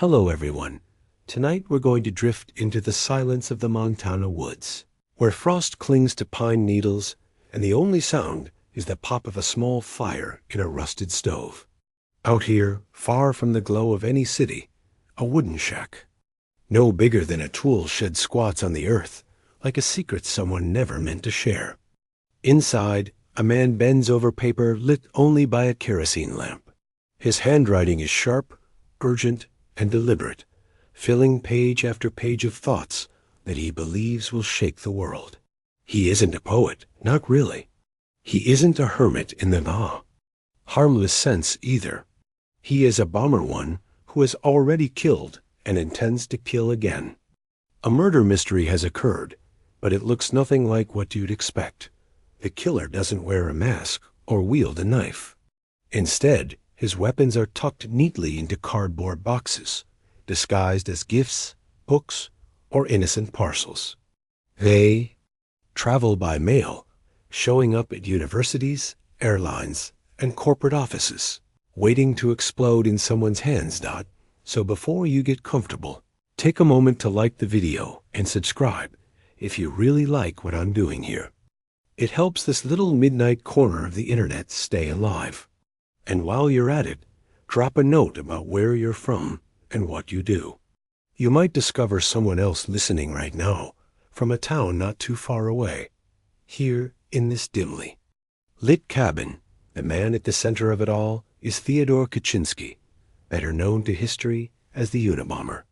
Hello everyone. Tonight we're going to drift into the silence of the Montana woods, where frost clings to pine needles and the only sound is the pop of a small fire in a rusted stove. Out here, far from the glow of any city, a wooden shack. No bigger than a tool shed squats on the earth, like a secret someone never meant to share. Inside, a man bends over paper lit only by a kerosene lamp. His handwriting is sharp, urgent, and deliberate, filling page after page of thoughts that he believes will shake the world. He isn't a poet, not really. He isn't a hermit in the harmless sense either. He is a bomber one who has already killed and intends to kill again. A murder mystery has occurred, but it looks nothing like what you'd expect. The killer doesn't wear a mask or wield a knife. Instead, his weapons are tucked neatly into cardboard boxes, disguised as gifts, books, or innocent parcels. They travel by mail, showing up at universities, airlines, and corporate offices, waiting to explode in someone's hands. So before you get comfortable, take a moment to like the video and subscribe if you really like what I'm doing here. It helps this little midnight corner of the internet stay alive. And while you're at it, drop a note about where you're from and what you do. You might discover someone else listening right now from a town not too far away. Here in this dimly lit cabin, the man at the center of it all is Theodore Kaczynski, better known to history as the Unabomber.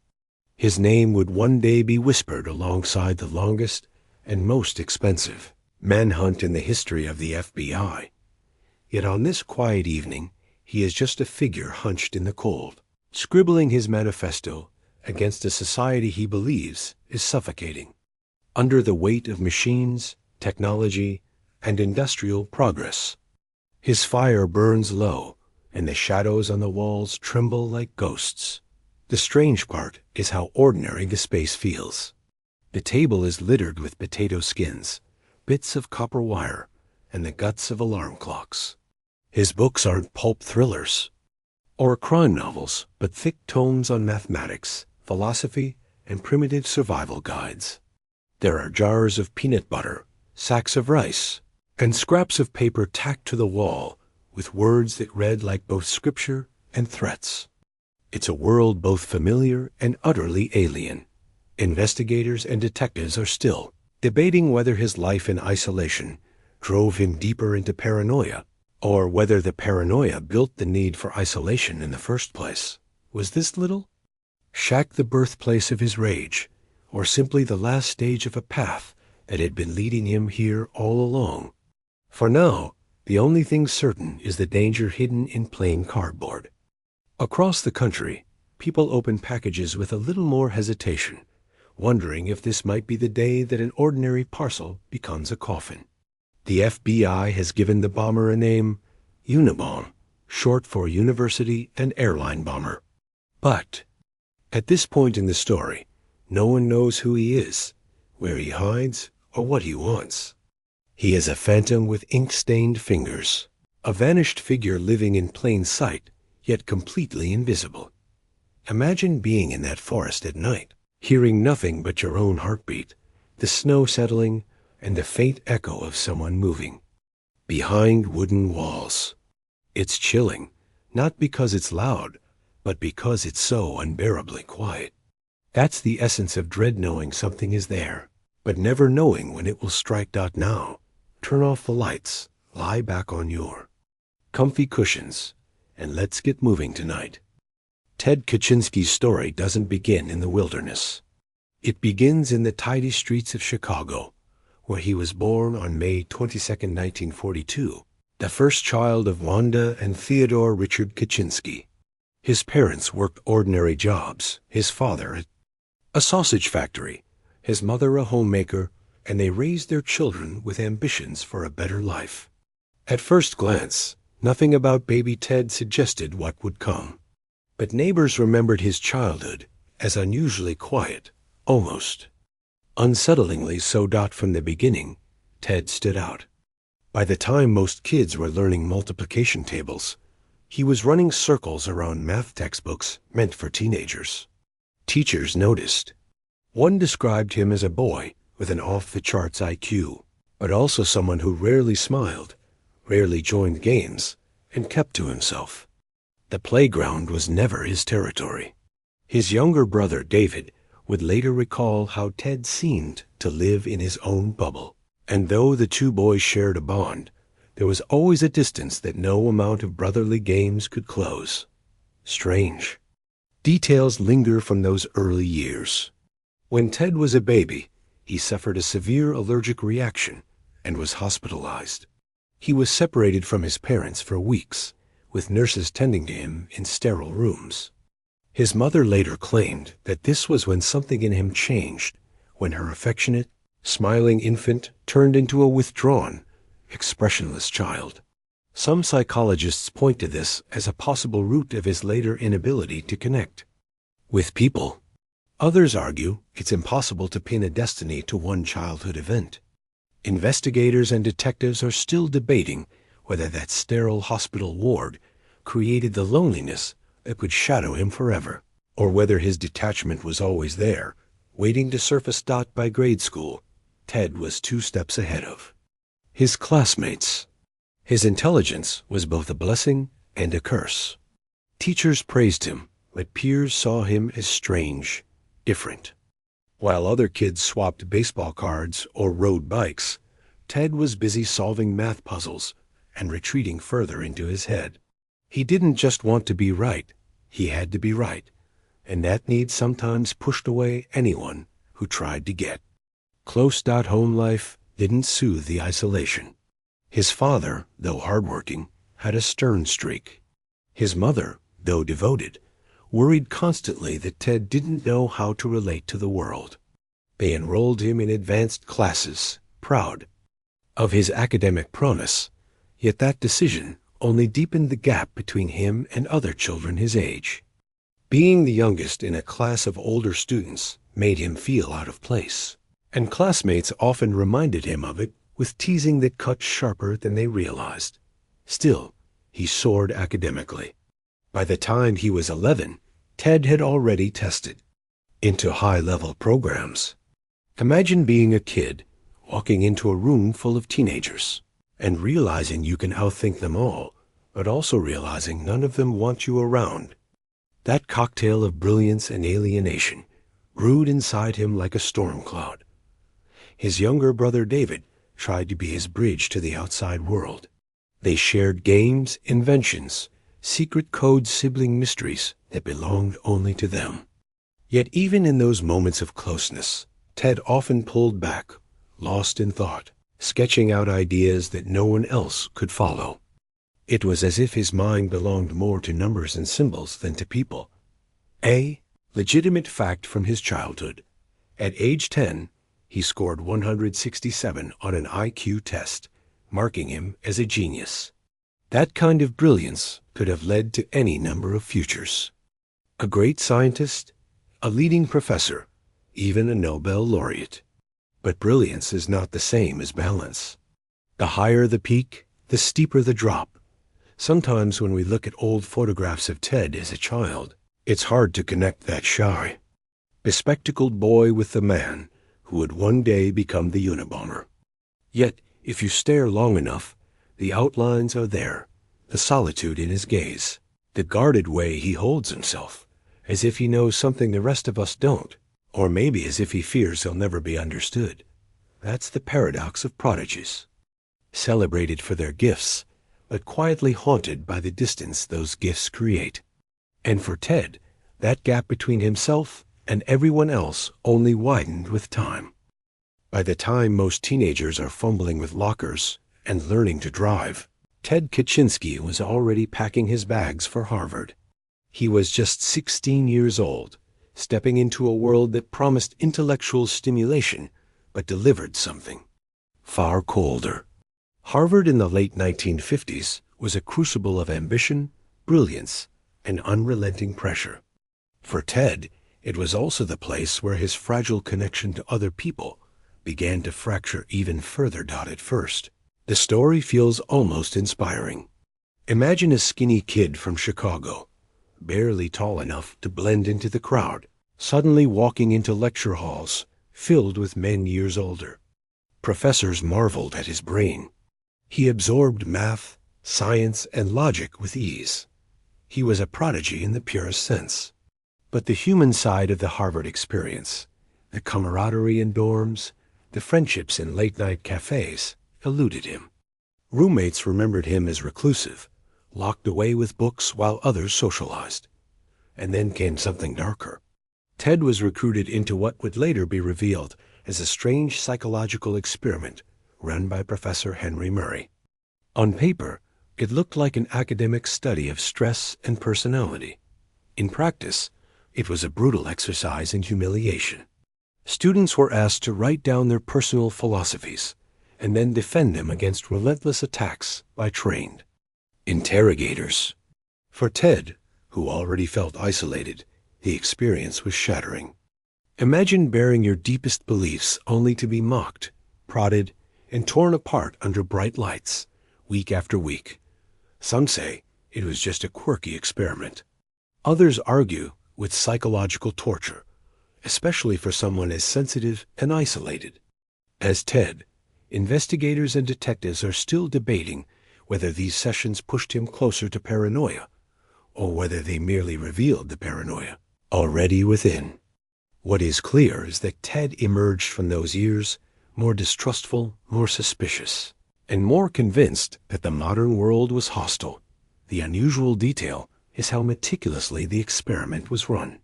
His name would one day be whispered alongside the longest and most expensive manhunt in the history of the FBI. Yet on this quiet evening, he is just a figure hunched in the cold, scribbling his manifesto against a society he believes is suffocating. Under the weight of machines, technology, and industrial progress, his fire burns low, and the shadows on the walls tremble like ghosts. The strange part is how ordinary the space feels. The table is littered with potato skins, bits of copper wire, and the guts of alarm clocks. His books aren't pulp thrillers or crime novels, but thick tomes on mathematics, philosophy, and primitive survival guides. There are jars of peanut butter, sacks of rice, and scraps of paper tacked to the wall with words that read like both scripture and threats. It's a world both familiar and utterly alien. Investigators and detectives are still debating whether his life in isolation drove him deeper into paranoia, or whether the paranoia built the need for isolation in the first place. Was this little shack the birthplace of his rage, or simply the last stage of a path that had been leading him here all along? For now, the only thing certain is the danger hidden in plain cardboard. Across the country, people open packages with a little more hesitation, wondering if this might be the day that an ordinary parcel becomes a coffin. The FBI has given the bomber a name, Unabomber, short for University and Airline Bomber. But at this point in the story, no one knows who he is, where he hides, or what he wants. He is a phantom with ink-stained fingers, a vanished figure living in plain sight, yet completely invisible. Imagine being in that forest at night, hearing nothing but your own heartbeat, the snow settling, and the faint echo of someone moving. Behind wooden walls. It's chilling, not because it's loud, but because it's so unbearably quiet. That's the essence of dread, knowing something is there, but never knowing when it will strike. Now, turn off the lights, lie back on your comfy cushions, and let's get moving tonight. Ted Kaczynski's story doesn't begin in the wilderness. It begins in the tidy streets of Chicago, where he was born on May 22, 1942, the first child of Wanda and Theodore Richard Kaczynski. His parents worked ordinary jobs, his father at a sausage factory, his mother a homemaker, and they raised their children with ambitions for a better life. At first glance, nothing about baby Ted suggested what would come. But neighbors remembered his childhood as unusually quiet, almost unsettlingly so. From the beginning, Ted stood out. By the time most kids were learning multiplication tables, He was running circles around math textbooks meant for teenagers. Teachers noticed. One described him as a boy with an off-the-charts IQ, but also someone who rarely smiled, rarely joined games, and kept to himself. The playground was never his territory. His younger brother, David, would later recall how Ted seemed to live in his own bubble. And though the two boys shared a bond, there was always a distance that no amount of brotherly games could close. Strange. Details linger from those early years. When Ted was a baby, he suffered a severe allergic reaction and was hospitalized. He was separated from his parents for weeks, with nurses tending to him in sterile rooms. His mother later claimed that this was when something in him changed, when her affectionate, smiling infant turned into a withdrawn, expressionless child. Some psychologists point to this as a possible root of his later inability to connect with people. Others argue it's impossible to pin a destiny to one childhood event. Investigators and detectives are still debating whether that sterile hospital ward created the loneliness that would shadow him forever, or whether his detachment was always there, waiting to surface. By grade school, Ted was 2 steps ahead of his classmates. His intelligence was both a blessing and a curse. Teachers praised him, but peers saw him as strange, different. While other kids swapped baseball cards or rode bikes, Ted was busy solving math puzzles and retreating further into his head. He didn't just want to be right, he had to be right, and that need sometimes pushed away anyone who tried to get close. Home life didn't soothe the isolation. His father, though hardworking, had a stern streak. His mother, though devoted, worried constantly that Ted didn't know how to relate to the world. They enrolled him in advanced classes, proud of his academic prowess, yet that decision only deepened the gap between him and other children his age. Being the youngest in a class of older students made him feel out of place, and classmates often reminded him of it with teasing that cut sharper than they realized. Still, he soared academically. By the time he was 11, Ted had already tested into high-level programs. Imagine being a kid, walking into a room full of teenagers, and realizing you can outthink them all, but also realizing none of them want you around. That cocktail of brilliance and alienation brewed inside him like a storm cloud. His younger brother David tried to be his bridge to the outside world. They shared games, inventions, secret code sibling mysteries that belonged only to them. Yet even in those moments of closeness, Ted often pulled back, lost in thought, sketching out ideas that no one else could follow. It was as if his mind belonged more to numbers and symbols than to people. A legitimate fact from his childhood. At age 10, he scored 167 on an IQ test, marking him as a genius. That kind of brilliance could have led to any number of futures. A great scientist, a leading professor, even a Nobel laureate. But brilliance is not the same as balance. The higher the peak, the steeper the drop. Sometimes when we look at old photographs of Ted as a child, it's hard to connect that shy, bespectacled boy with the man who would one day become the Unabomber. Yet, if you stare long enough, the outlines are there, the solitude in his gaze, the guarded way he holds himself, as if he knows something the rest of us don't, or maybe as if he fears he'll never be understood. That's the paradox of prodigies. Celebrated for their gifts, but quietly haunted by the distance those gifts create. And for Ted, that gap between himself and everyone else only widened with time. By the time most teenagers are fumbling with lockers and learning to drive, Ted Kaczynski was already packing his bags for Harvard. He was just 16 years old, stepping into a world that promised intellectual stimulation, but delivered something far colder. Harvard in the late 1950s was a crucible of ambition, brilliance, and unrelenting pressure. For Ted, it was also the place where his fragile connection to other people began to fracture even further. At first, the story feels almost inspiring. Imagine a skinny kid from Chicago, barely tall enough to blend into the crowd, suddenly walking into lecture halls filled with men years older. Professors marveled at his brain. He absorbed math, science, and logic with ease. He was a prodigy in the purest sense. But the human side of the Harvard experience, the camaraderie in dorms, the friendships in late-night cafes, eluded him. Roommates remembered him as reclusive, locked away with books while others socialized. And then came something darker. Ted was recruited into what would later be revealed as a strange psychological experiment run by Professor Henry Murray. On paper, it looked like an academic study of stress and personality. In practice, it was a brutal exercise in humiliation. Students were asked to write down their personal philosophies and then defend them against relentless attacks by trained interrogators. For Ted, who already felt isolated, the experience was shattering. Imagine bearing your deepest beliefs only to be mocked, prodded, and torn apart under bright lights, week after week. Some say it was just a quirky experiment. Others argue with psychological torture, especially for someone as sensitive and isolated as Ted. Investigators and detectives are still debating whether these sessions pushed him closer to paranoia, or whether they merely revealed the paranoia already within. What is clear is that Ted emerged from those years more distrustful, more suspicious, and more convinced that the modern world was hostile. The unusual detail is how meticulously the experiment was run.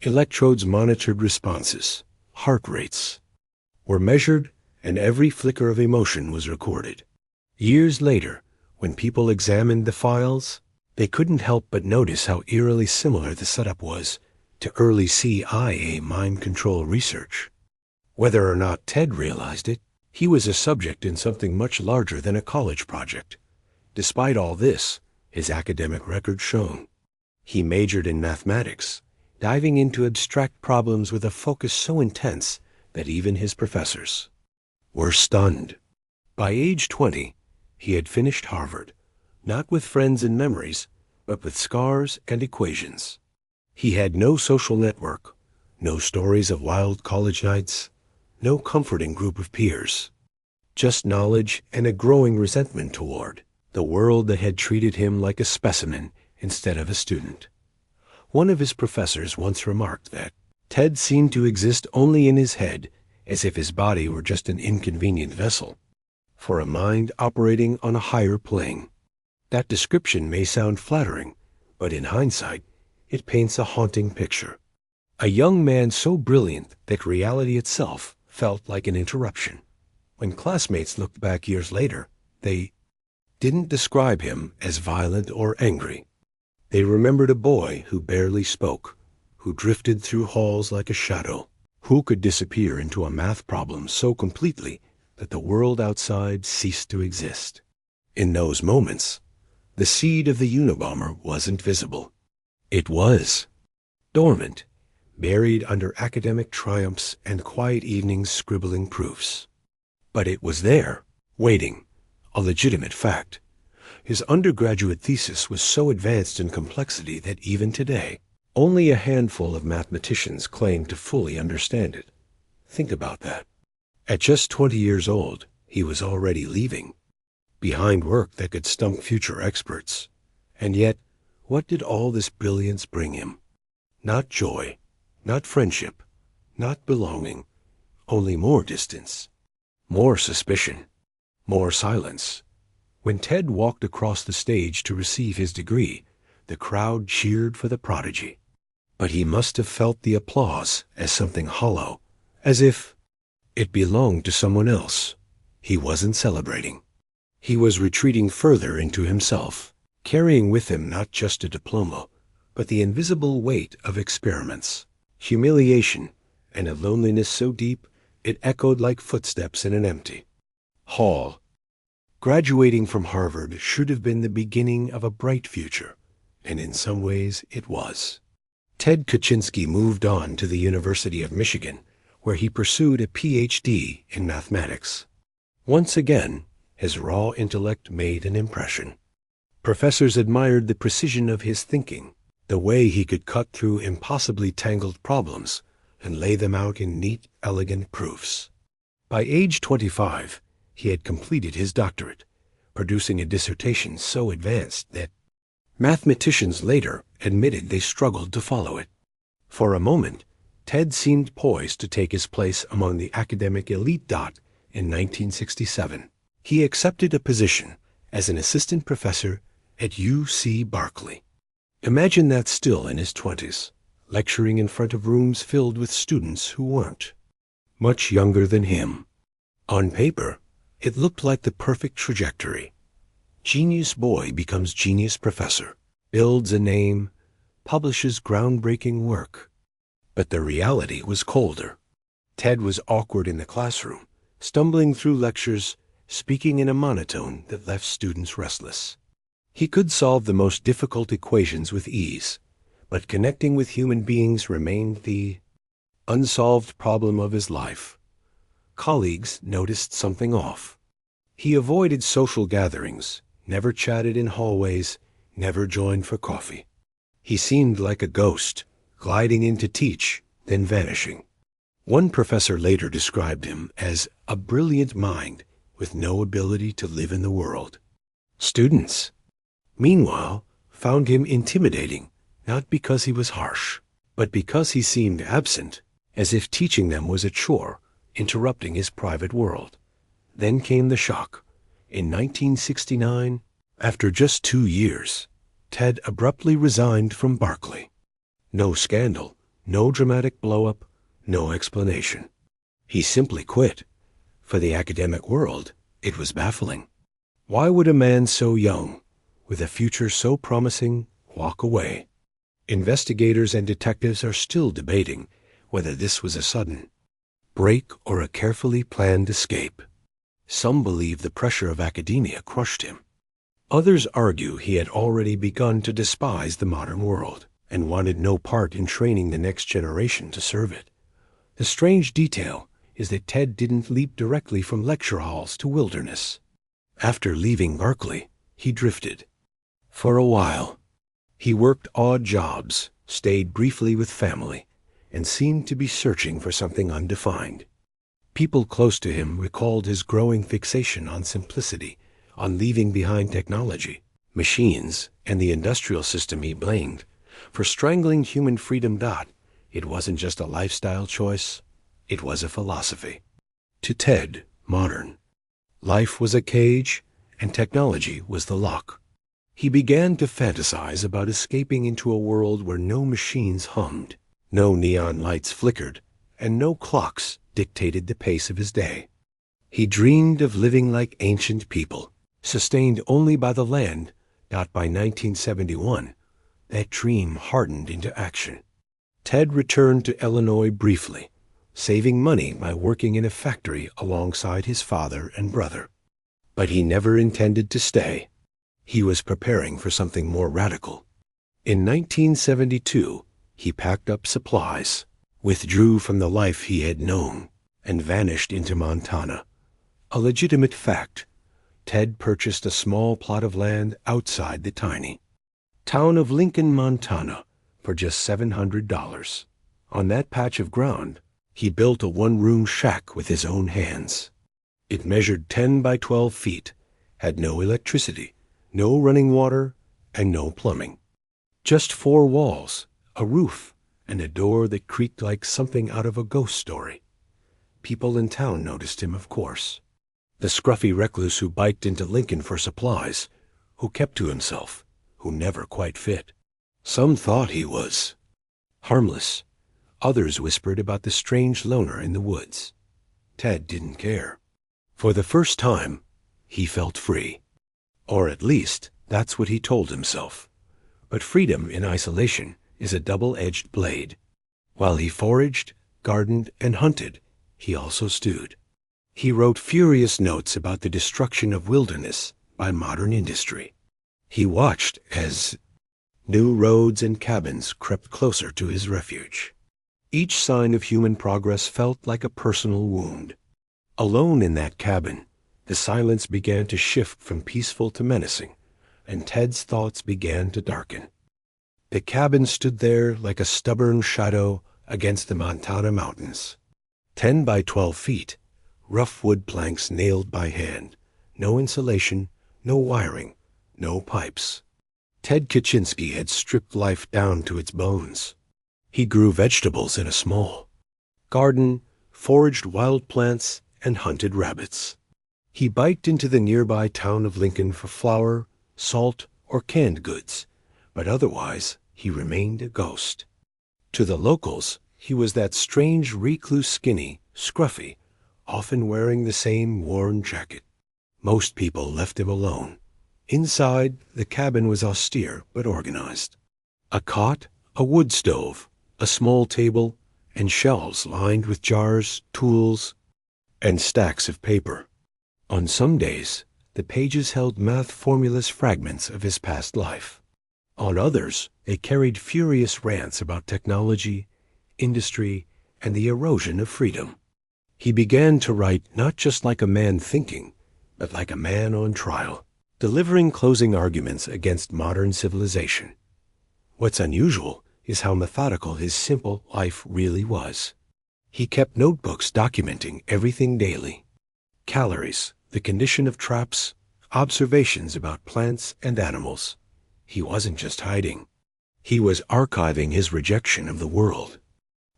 Electrodes monitored responses, heart rates, were measured, and every flicker of emotion was recorded. Years later, when people examined the files, they couldn't help but notice how eerily similar the setup was to early CIA mind control research. Whether or not Ted realized it, he was a subject in something much larger than a college project. Despite all this, his academic record shone. He majored in mathematics, diving into abstract problems with a focus so intense that even his professors were stunned. By age 20, he had finished Harvard, not with friends and memories, but with scars and equations. He had no social network, no stories of wild college nights, no comforting group of peers, just knowledge and a growing resentment toward the world that had treated him like a specimen instead of a student. One of his professors once remarked that Ted seemed to exist only in his head, as if his body were just an inconvenient vessel for a mind operating on a higher plane. That description may sound flattering, but in hindsight, it paints a haunting picture. A young man so brilliant that reality itself felt like an interruption. When classmates looked back years later, they didn't describe him as violent or angry. They remembered a boy who barely spoke, who drifted through halls like a shadow, who could disappear into a math problem so completely that the world outside ceased to exist. In those moments, the seed of the Unabomber wasn't visible. It was dormant, buried under academic triumphs and quiet evenings scribbling proofs. But it was there, waiting, a legitimate fact. His undergraduate thesis was so advanced in complexity that even today, only a handful of mathematicians claim to fully understand it. Think about that. At just 20 years old, he was already leaving behind work that could stump future experts. And yet, what did all this brilliance bring him? Not joy, not friendship, not belonging, only more distance, more suspicion, more silence. When Ted walked across the stage to receive his degree, the crowd cheered for the prodigy. But he must have felt the applause as something hollow, as if it belonged to someone else. He wasn't celebrating. He was retreating further into himself, carrying with him not just a diploma, but the invisible weight of experiments, humiliation, and a loneliness so deep it echoed like footsteps in an empty hall. Graduating from Harvard should have been the beginning of a bright future, and in some ways it was. Ted Kaczynski moved on to the University of Michigan, where he pursued a PhD in mathematics. Once again, his raw intellect made an impression. Professors admired the precision of his thinking, the way he could cut through impossibly tangled problems and lay them out in neat, elegant proofs. By age 25, he had completed his doctorate, producing a dissertation so advanced that mathematicians later admitted they struggled to follow it. For a moment, Ted seemed poised to take his place among the academic elite. In 1967, he accepted a position as an assistant professor at UC Berkeley. Imagine that still in his 20s, lecturing in front of rooms filled with students who weren't much younger than him. On paper, it looked like the perfect trajectory. Genius boy becomes genius professor, builds a name, publishes groundbreaking work. But the reality was colder. Ted was awkward in the classroom, stumbling through lectures, speaking in a monotone that left students restless. He could solve the most difficult equations with ease, but connecting with human beings remained the unsolved problem of his life. Colleagues noticed something off. He avoided social gatherings, never chatted in hallways, never joined for coffee. He seemed like a ghost, gliding in to teach, then vanishing. One professor later described him as a brilliant mind with no ability to live in the world. Students, meanwhile, found him intimidating, not because he was harsh, but because he seemed absent, as if teaching them was a chore, interrupting his private world. Then came the shock. In 1969, after just 2 years, Ted abruptly resigned from Berkeley. No scandal, no dramatic blow-up, no explanation. He simply quit. For the academic world, it was baffling. Why would a man so young, with a future so promising, walk away? Investigators and detectives are still debating whether this was a sudden break or a carefully planned escape. Some believe the pressure of academia crushed him. Others argue he had already begun to despise the modern world and wanted no part in training the next generation to serve it. The strange detail is that Ted didn't leap directly from lecture halls to wilderness. After leaving Berkeley, he drifted. For a while, he worked odd jobs, stayed briefly with family, and seemed to be searching for something undefined. People close to him recalled his growing fixation on simplicity, on leaving behind technology, machines, and the industrial system he blamed for strangling human freedom. It wasn't just a lifestyle choice, it was a philosophy. To Ted, modern, life was a cage and technology was the lock. He began to fantasize about escaping into a world where no machines hummed, no neon lights flickered, and no clocks dictated the pace of his day. He dreamed of living like ancient people, sustained only by the land. By 1971, that dream hardened into action. Ted returned to Illinois briefly, saving money by working in a factory alongside his father and brother. But he never intended to stay. He was preparing for something more radical. In 1972, he packed up supplies, withdrew from the life he had known, and vanished into Montana. A legitimate fact. Ted purchased a small plot of land outside the tiny town of Lincoln, Montana, for just $700. On that patch of ground, he built a one-room shack with his own hands. It measured 10 by 12 feet, had no electricity, no running water, and no plumbing. Just 4 walls, a roof, and a door that creaked like something out of a ghost story. People in town noticed him, of course. The scruffy recluse who biked into Lincoln for supplies, who kept to himself, who never quite fit. Some thought he was harmless. Others whispered about the strange loner in the woods. Ted didn't care. For the first time, he felt free. Or at least, that's what he told himself. But freedom in isolation is a double-edged blade. While he foraged, gardened, and hunted, he also stewed. He wrote furious notes about the destruction of wilderness by modern industry. He watched as new roads and cabins crept closer to his refuge. Each sign of human progress felt like a personal wound. Alone in that cabin, the silence began to shift from peaceful to menacing, and Ted's thoughts began to darken. The cabin stood there like a stubborn shadow against the Montana mountains. 10 by 12 feet, rough wood planks nailed by hand, no insulation, no wiring, no pipes. Ted Kaczynski had stripped life down to its bones. He grew vegetables in a small garden, foraged wild plants, and hunted rabbits. He biked into the nearby town of Lincoln for flour, salt, or canned goods, but otherwise he remained a ghost. To the locals, he was that strange recluse, skinny, scruffy, often wearing the same worn jacket. Most people left him alone. Inside, the cabin was austere but organized. A cot, a wood stove, a small table, and shelves lined with jars, tools, and stacks of paper. On some days, the pages held math formulas, fragments of his past life. On others, they carried furious rants about technology, industry, and the erosion of freedom. He began to write not just like a man thinking, but like a man on trial, delivering closing arguments against modern civilization. What's unusual is how methodical his simple life really was. He kept notebooks documenting everything daily: calories, the condition of traps, observations about plants and animals. He wasn't just hiding. He was archiving his rejection of the world.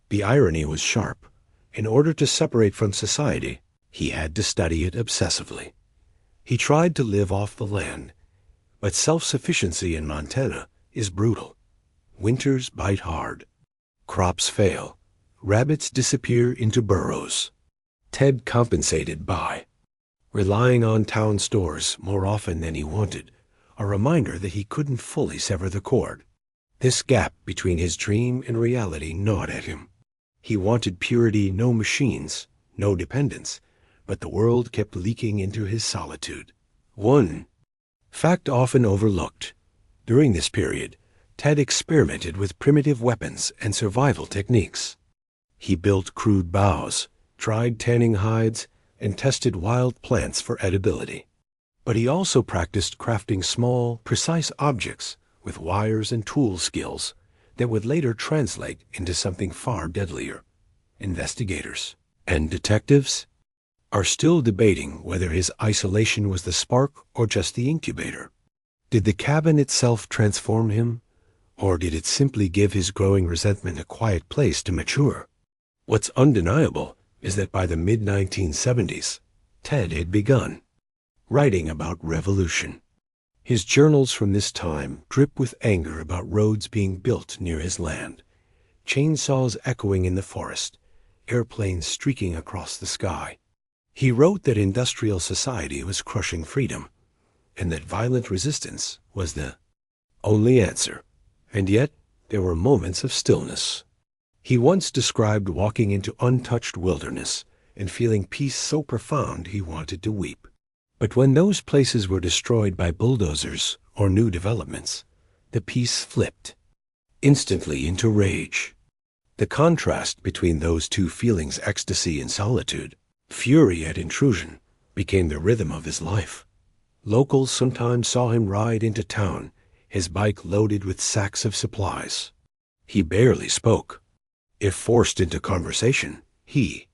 The irony was sharp. In order to separate from society, he had to study it obsessively. He tried to live off the land, but self-sufficiency in Montana is brutal. Winters bite hard. Crops fail. Rabbits disappear into burrows. Ted compensated by relying on town stores more often than he wanted, a reminder that he couldn't fully sever the cord. This gap between his dream and reality gnawed at him. He wanted purity, no machines, no dependence, but the world kept leaking into his solitude. One fact often overlooked: during this period, Ted experimented with primitive weapons and survival techniques. He built crude bows, tried tanning hides, and tested wild plants for edibility. But he also practiced crafting small, precise objects with wires and tool skills that would later translate into something far deadlier. Investigators and detectives are still debating whether his isolation was the spark or just the incubator. Did the cabin itself transform him, or did it simply give his growing resentment a quiet place to mature? What's undeniable is that by the mid-1970s, Ted had begun writing about revolution. His journals from this time drip with anger about roads being built near his land, chainsaws echoing in the forest, airplanes streaking across the sky. He wrote that industrial society was crushing freedom, and that violent resistance was the only answer. And yet, there were moments of stillness. He once described walking into untouched wilderness and feeling peace so profound he wanted to weep. But when those places were destroyed by bulldozers or new developments, the peace flipped instantly into rage. The contrast between those two feelings, ecstasy and solitude, fury at intrusion, became the rhythm of his life. Locals sometimes saw him ride into town, his bike loaded with sacks of supplies. He barely spoke. If forced into conversation, he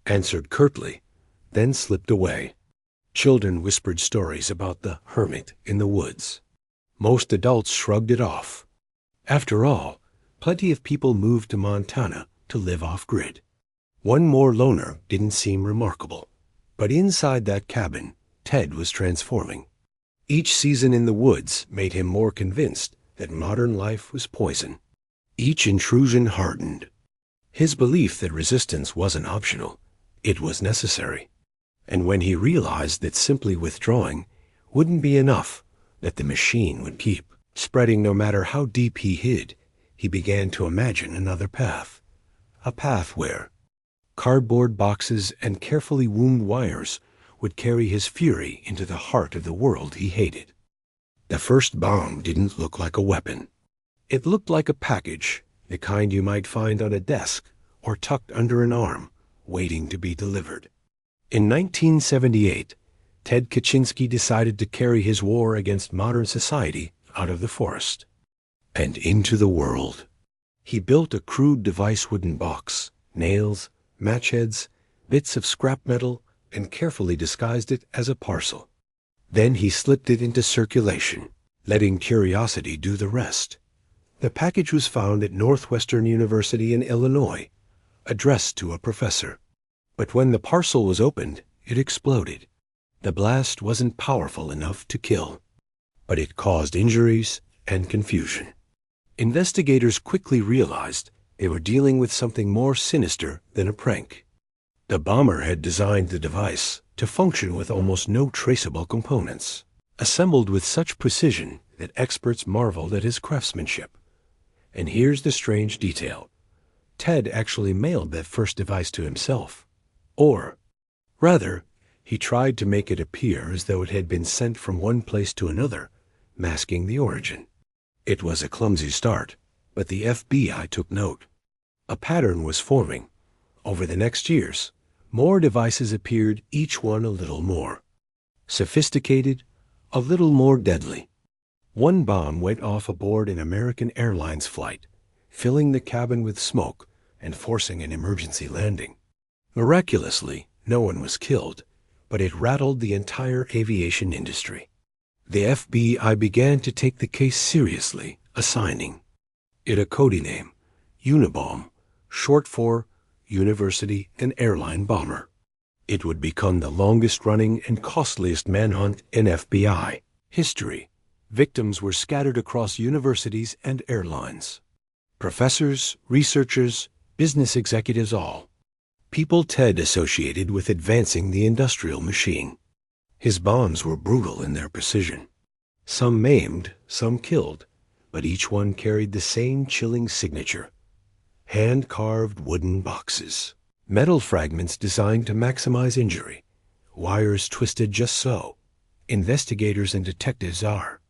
answered curtly, then slipped away. Children whispered stories about the hermit in the woods. Most adults shrugged it off. After all, plenty of people moved to Montana to live off-grid. One more loner didn't seem remarkable. But inside that cabin, Ted was transforming. Each season in the woods made him more convinced that modern life was poison. Each intrusion hardened his belief that resistance wasn't optional, it was necessary. And when he realized that simply withdrawing wouldn't be enough, that the machine would keep spreading no matter how deep he hid, he began to imagine another path. A path where cardboard boxes and carefully wound wires would carry his fury into the heart of the world he hated. The first bomb didn't look like a weapon. It looked like a package, the kind you might find on a desk or tucked under an arm, waiting to be delivered. In 1978, Ted Kaczynski decided to carry his war against modern society out of the forest and into the world. He built a crude device wooden box, nails, match heads, bits of scrap metal, and carefully disguised it as a parcel. Then he slipped it into circulation, letting curiosity do the rest. The package was found at Northwestern University in Illinois, addressed to a professor. But when the parcel was opened, it exploded. The blast wasn't powerful enough to kill, but it caused injuries and confusion. Investigators quickly realized they were dealing with something more sinister than a prank. The bomber had designed the device to function with almost no traceable components, assembled with such precision that experts marveled at his craftsmanship. And here's the strange detail. Ted actually mailed that first device to himself. Or, rather, he tried to make it appear as though it had been sent from one place to another, masking the origin. It was a clumsy start, but the FBI took note. A pattern was forming. Over the next years, more devices appeared, each one a little more sophisticated, a little more deadly. One bomb went off aboard an American Airlines flight, filling the cabin with smoke and forcing an emergency landing. Miraculously, no one was killed, but it rattled the entire aviation industry. The FBI began to take the case seriously, assigning it a code name, Unabomber, short for University and Airline Bomber. It would become the longest-running and costliest manhunt in FBI history. Victims were scattered across universities and airlines. Professors, researchers, business executives, all. People Ted associated with advancing the industrial machine. His bombs were brutal in their precision. Some maimed, some killed, but each one carried the same chilling signature. Hand-carved wooden boxes. Metal fragments designed to maximize injury. Wires twisted just so. Investigators and detectives are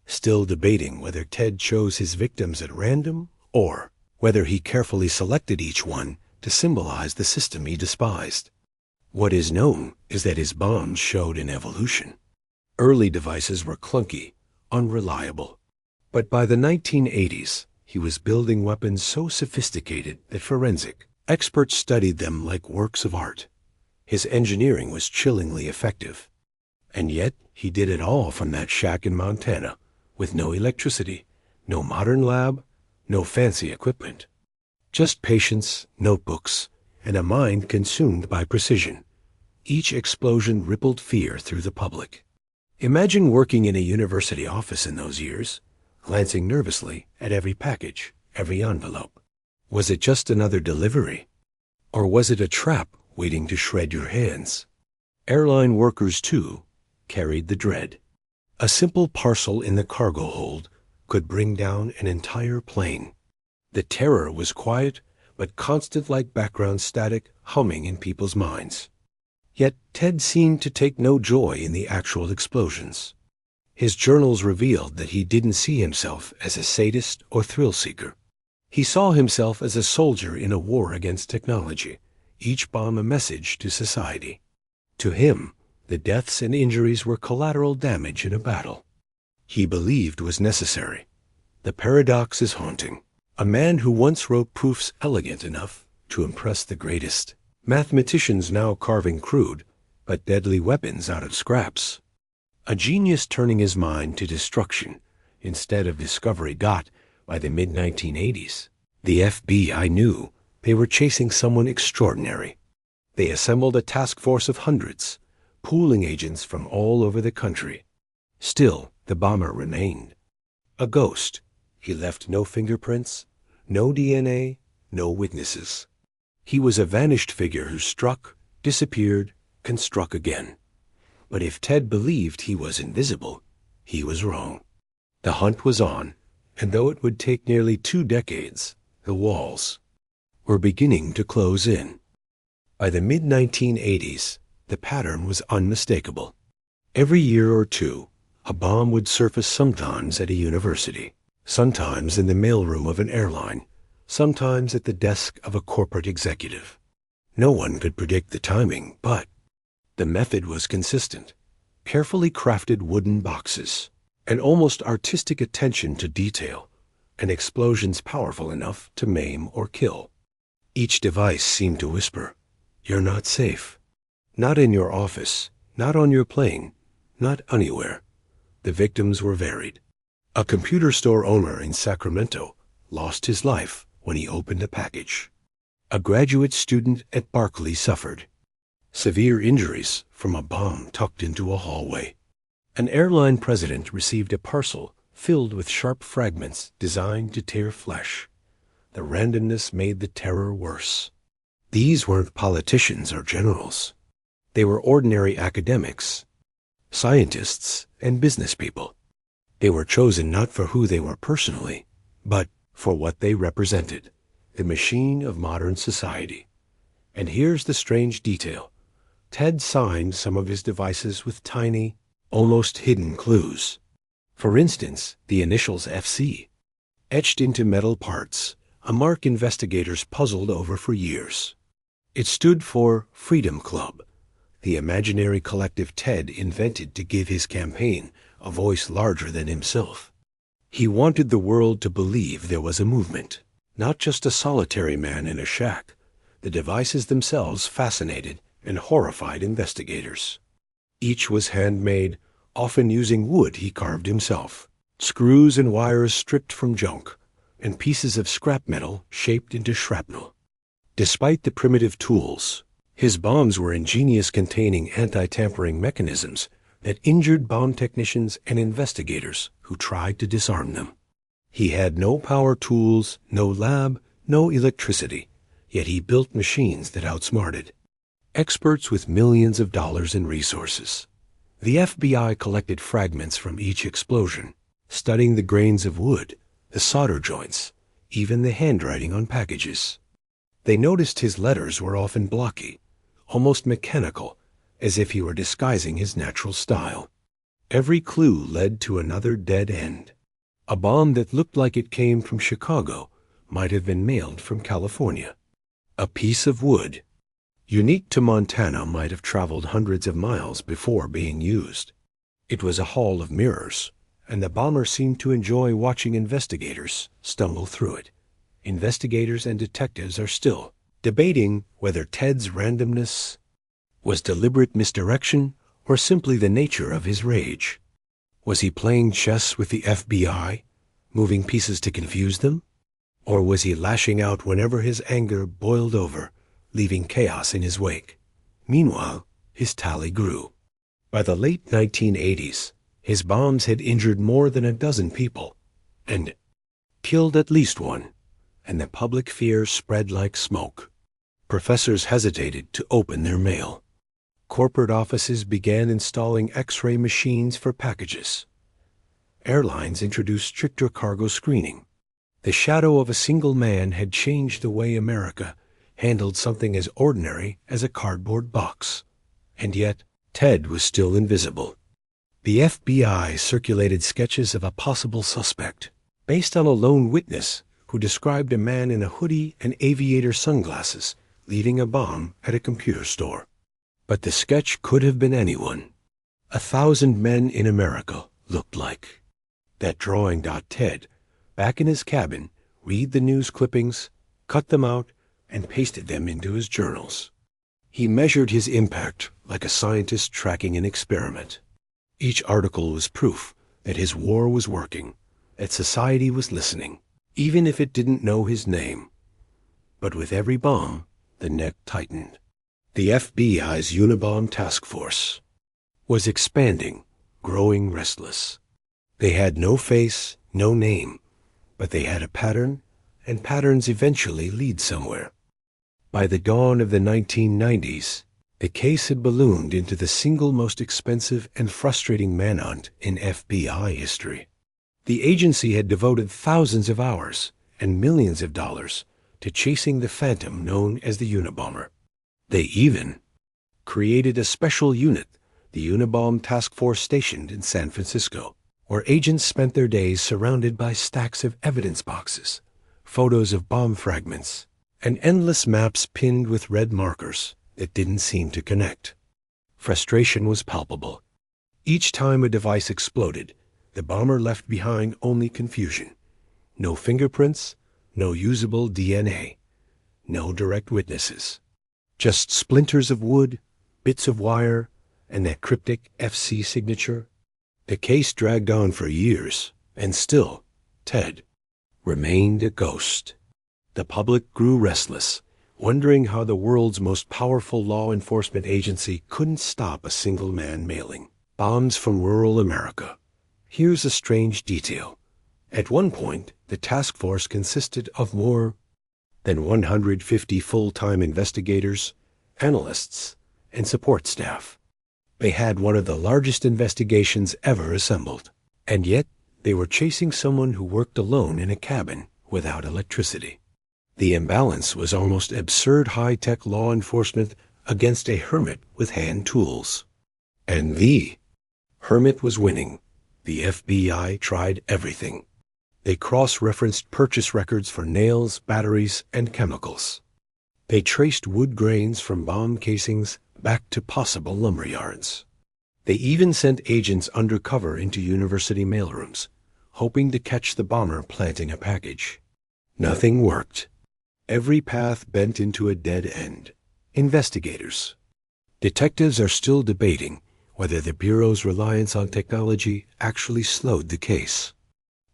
still debating whether Ted chose his victims at random or whether he carefully selected each one to symbolize the system he despised. What is known is that his bombs showed an evolution. Early devices were clunky, unreliable. But by the 1980s, he was building weapons so sophisticated that forensic experts studied them like works of art. His engineering was chillingly effective. And yet, he did it all from that shack in Montana, with no electricity, no modern lab, no fancy equipment. Just patience, notebooks, and a mind consumed by precision. Each explosion rippled fear through the public. Imagine working in a university office in those years, glancing nervously at every package, every envelope. Was it just another delivery? Or was it a trap waiting to shred your hands? Airline workers, too, carried the dread. A simple parcel in the cargo hold could bring down an entire plane. The terror was quiet, but constant like background static humming in people's minds. Yet Ted seemed to take no joy in the actual explosions. His journals revealed that he didn't see himself as a sadist or thrill-seeker. He saw himself as a soldier in a war against technology, each bomb a message to society. To him, the deaths and injuries were collateral damage in a battle he believed was necessary. The paradox is haunting. A man who once wrote proofs elegant enough to impress the greatest. Mathematicians now carving crude but deadly weapons out of scraps. A genius turning his mind to destruction instead of discovery. By the mid-1980s, the FBI knew they were chasing someone extraordinary. They assembled a task force of hundreds, pooling agents from all over the country. Still, the bomber remained. A ghost. He left no fingerprints, no DNA, no witnesses. He was a vanished figure who struck, disappeared, and struck again. But if Ted believed he was invisible, he was wrong. The hunt was on, and though it would take nearly 2 decades, the walls were beginning to close in. By the mid-1980s, the pattern was unmistakable. Every year or two, a bomb would surface, sometimes at a university, sometimes in the mailroom of an airline, sometimes at the desk of a corporate executive. No one could predict the timing, but the method was consistent. carefully crafted wooden boxes, an almost artistic attention to detail, and explosions powerful enough to maim or kill. Each device seemed to whisper, "You're not safe. Not in your office, not on your plane, not anywhere." The victims were varied. A computer store owner in Sacramento lost his life when he opened a package. A graduate student at Berkeley suffered severe injuries from a bomb tucked into a hallway. An airline president received a parcel filled with sharp fragments designed to tear flesh. The randomness made the terror worse. These weren't politicians or generals. They were ordinary academics, scientists, and business people. They were chosen not for who they were personally, but for what they represented, the machine of modern society. And here's the strange detail. Ted signed some of his devices with tiny, almost hidden clues. For instance, the initials FC, etched into metal parts, a mark investigators puzzled over for years. It stood for Freedom Club, the imaginary collective Ted invented to give his campaign a voice larger than himself. He wanted the world to believe there was a movement, not just a solitary man in a shack. The devices themselves fascinated and horrified investigators. Each was handmade, often using wood he carved himself, screws and wires stripped from junk, and pieces of scrap metal shaped into shrapnel. Despite the primitive tools, his bombs were ingenious, containing anti-tampering mechanisms that injured bomb technicians and investigators who tried to disarm them. He had no power tools, no lab, no electricity, yet he built machines that outsmarted experts with millions of dollars in resources. The FBI collected fragments from each explosion, studying the grains of wood, the solder joints, even the handwriting on packages. They noticed his letters were often blocky, almost mechanical, as if he were disguising his natural style. Every clue led to another dead end. A bomb that looked like it came from Chicago might have been mailed from California. A piece of wood, unique to Montana, might have traveled hundreds of miles before being used. It was a hall of mirrors, and the bomber seemed to enjoy watching investigators stumble through it. Investigators and detectives are still debating whether Ted's randomness was deliberate misdirection or simply the nature of his rage. Was he playing chess with the FBI, moving pieces to confuse them? Or was he lashing out whenever his anger boiled over, leaving chaos in his wake? Meanwhile, his tally grew. By the late 1980s, his bombs had injured more than a dozen people and killed at least one, and the public fear spread like smoke. Professors hesitated to open their mail. Corporate offices began installing X-ray machines for packages. Airlines introduced stricter cargo screening. The shadow of a single man had changed the way America handled something as ordinary as a cardboard box. And yet, Ted was still invisible. The FBI circulated sketches of a possible suspect, based on a lone witness who described a man in a hoodie and aviator sunglasses leaving a bomb at a computer store. But the sketch could have been anyone. 1,000 men in America looked like. That drawing got Ted, back in his cabin, read the news clippings, cut them out, and pasted them into his journals. He measured his impact like a scientist tracking an experiment. Each article was proof that his war was working, that society was listening, even if it didn't know his name. But with every bomb, the neck tightened. The FBI's Unabomber task force was expanding, growing restless. They had no face, no name, but they had a pattern, and patterns eventually lead somewhere. By the dawn of the 1990s, the case had ballooned into the single most expensive and frustrating manhunt in FBI history. The agency had devoted thousands of hours and millions of dollars to chasing the phantom known as the Unabomber. They even created a special unit, the Unabomber Task Force, stationed in San Francisco, where agents spent their days surrounded by stacks of evidence boxes, photos of bomb fragments, and endless maps pinned with red markers that didn't seem to connect. Frustration was palpable. Each time a device exploded, the bomber left behind only confusion. No fingerprints, no usable DNA, no direct witnesses. Just splinters of wood, bits of wire, and that cryptic FC signature. The case dragged on for years, and still, Ted remained a ghost. The public grew restless, wondering how the world's most powerful law enforcement agency couldn't stop a single man mailing bombs from rural America. Here's a strange detail. At one point, the task force consisted of more than 150 full-time investigators, analysts, and support staff. They had one of the largest investigations ever assembled, and yet they were chasing someone who worked alone in a cabin without electricity. The imbalance was almost absurd high-tech law enforcement against a hermit with hand tools. And the hermit was winning. The FBI tried everything. They cross-referenced purchase records for nails, batteries, and chemicals. They traced wood grains from bomb casings back to possible lumber yards. They even sent agents undercover into university mailrooms, hoping to catch the bomber planting a package. Nothing worked. Every path bent into a dead end. Investigators. Detectives are still debating whether the Bureau's reliance on technology actually slowed the case.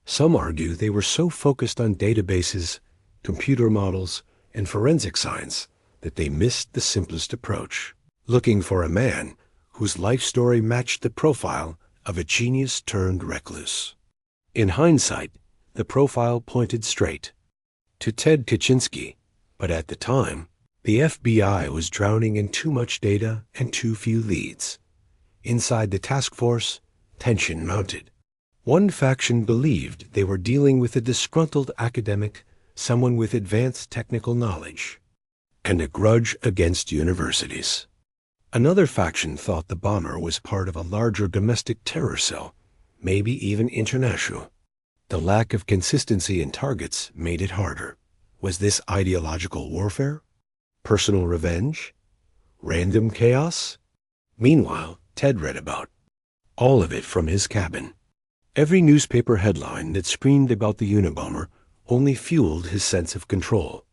Some argue they were so focused on databases, computer models, and forensic science that they missed the simplest approach, looking for a man whose life story matched the profile of a genius turned recluse. In hindsight, the profile pointed straight to Ted Kaczynski, but at the time, the FBI was drowning in too much data and too few leads. Inside the task force, tension mounted. One faction believed they were dealing with a disgruntled academic, someone with advanced technical knowledge, and a grudge against universities. Another faction thought the bomber was part of a larger domestic terror cell, maybe even international. The lack of consistency in targets made it harder. Was this ideological warfare? Personal revenge? Random chaos? Meanwhile, Ted read about all of it from his cabin. Every newspaper headline that screamed about the Unabomber only fueled his sense of control.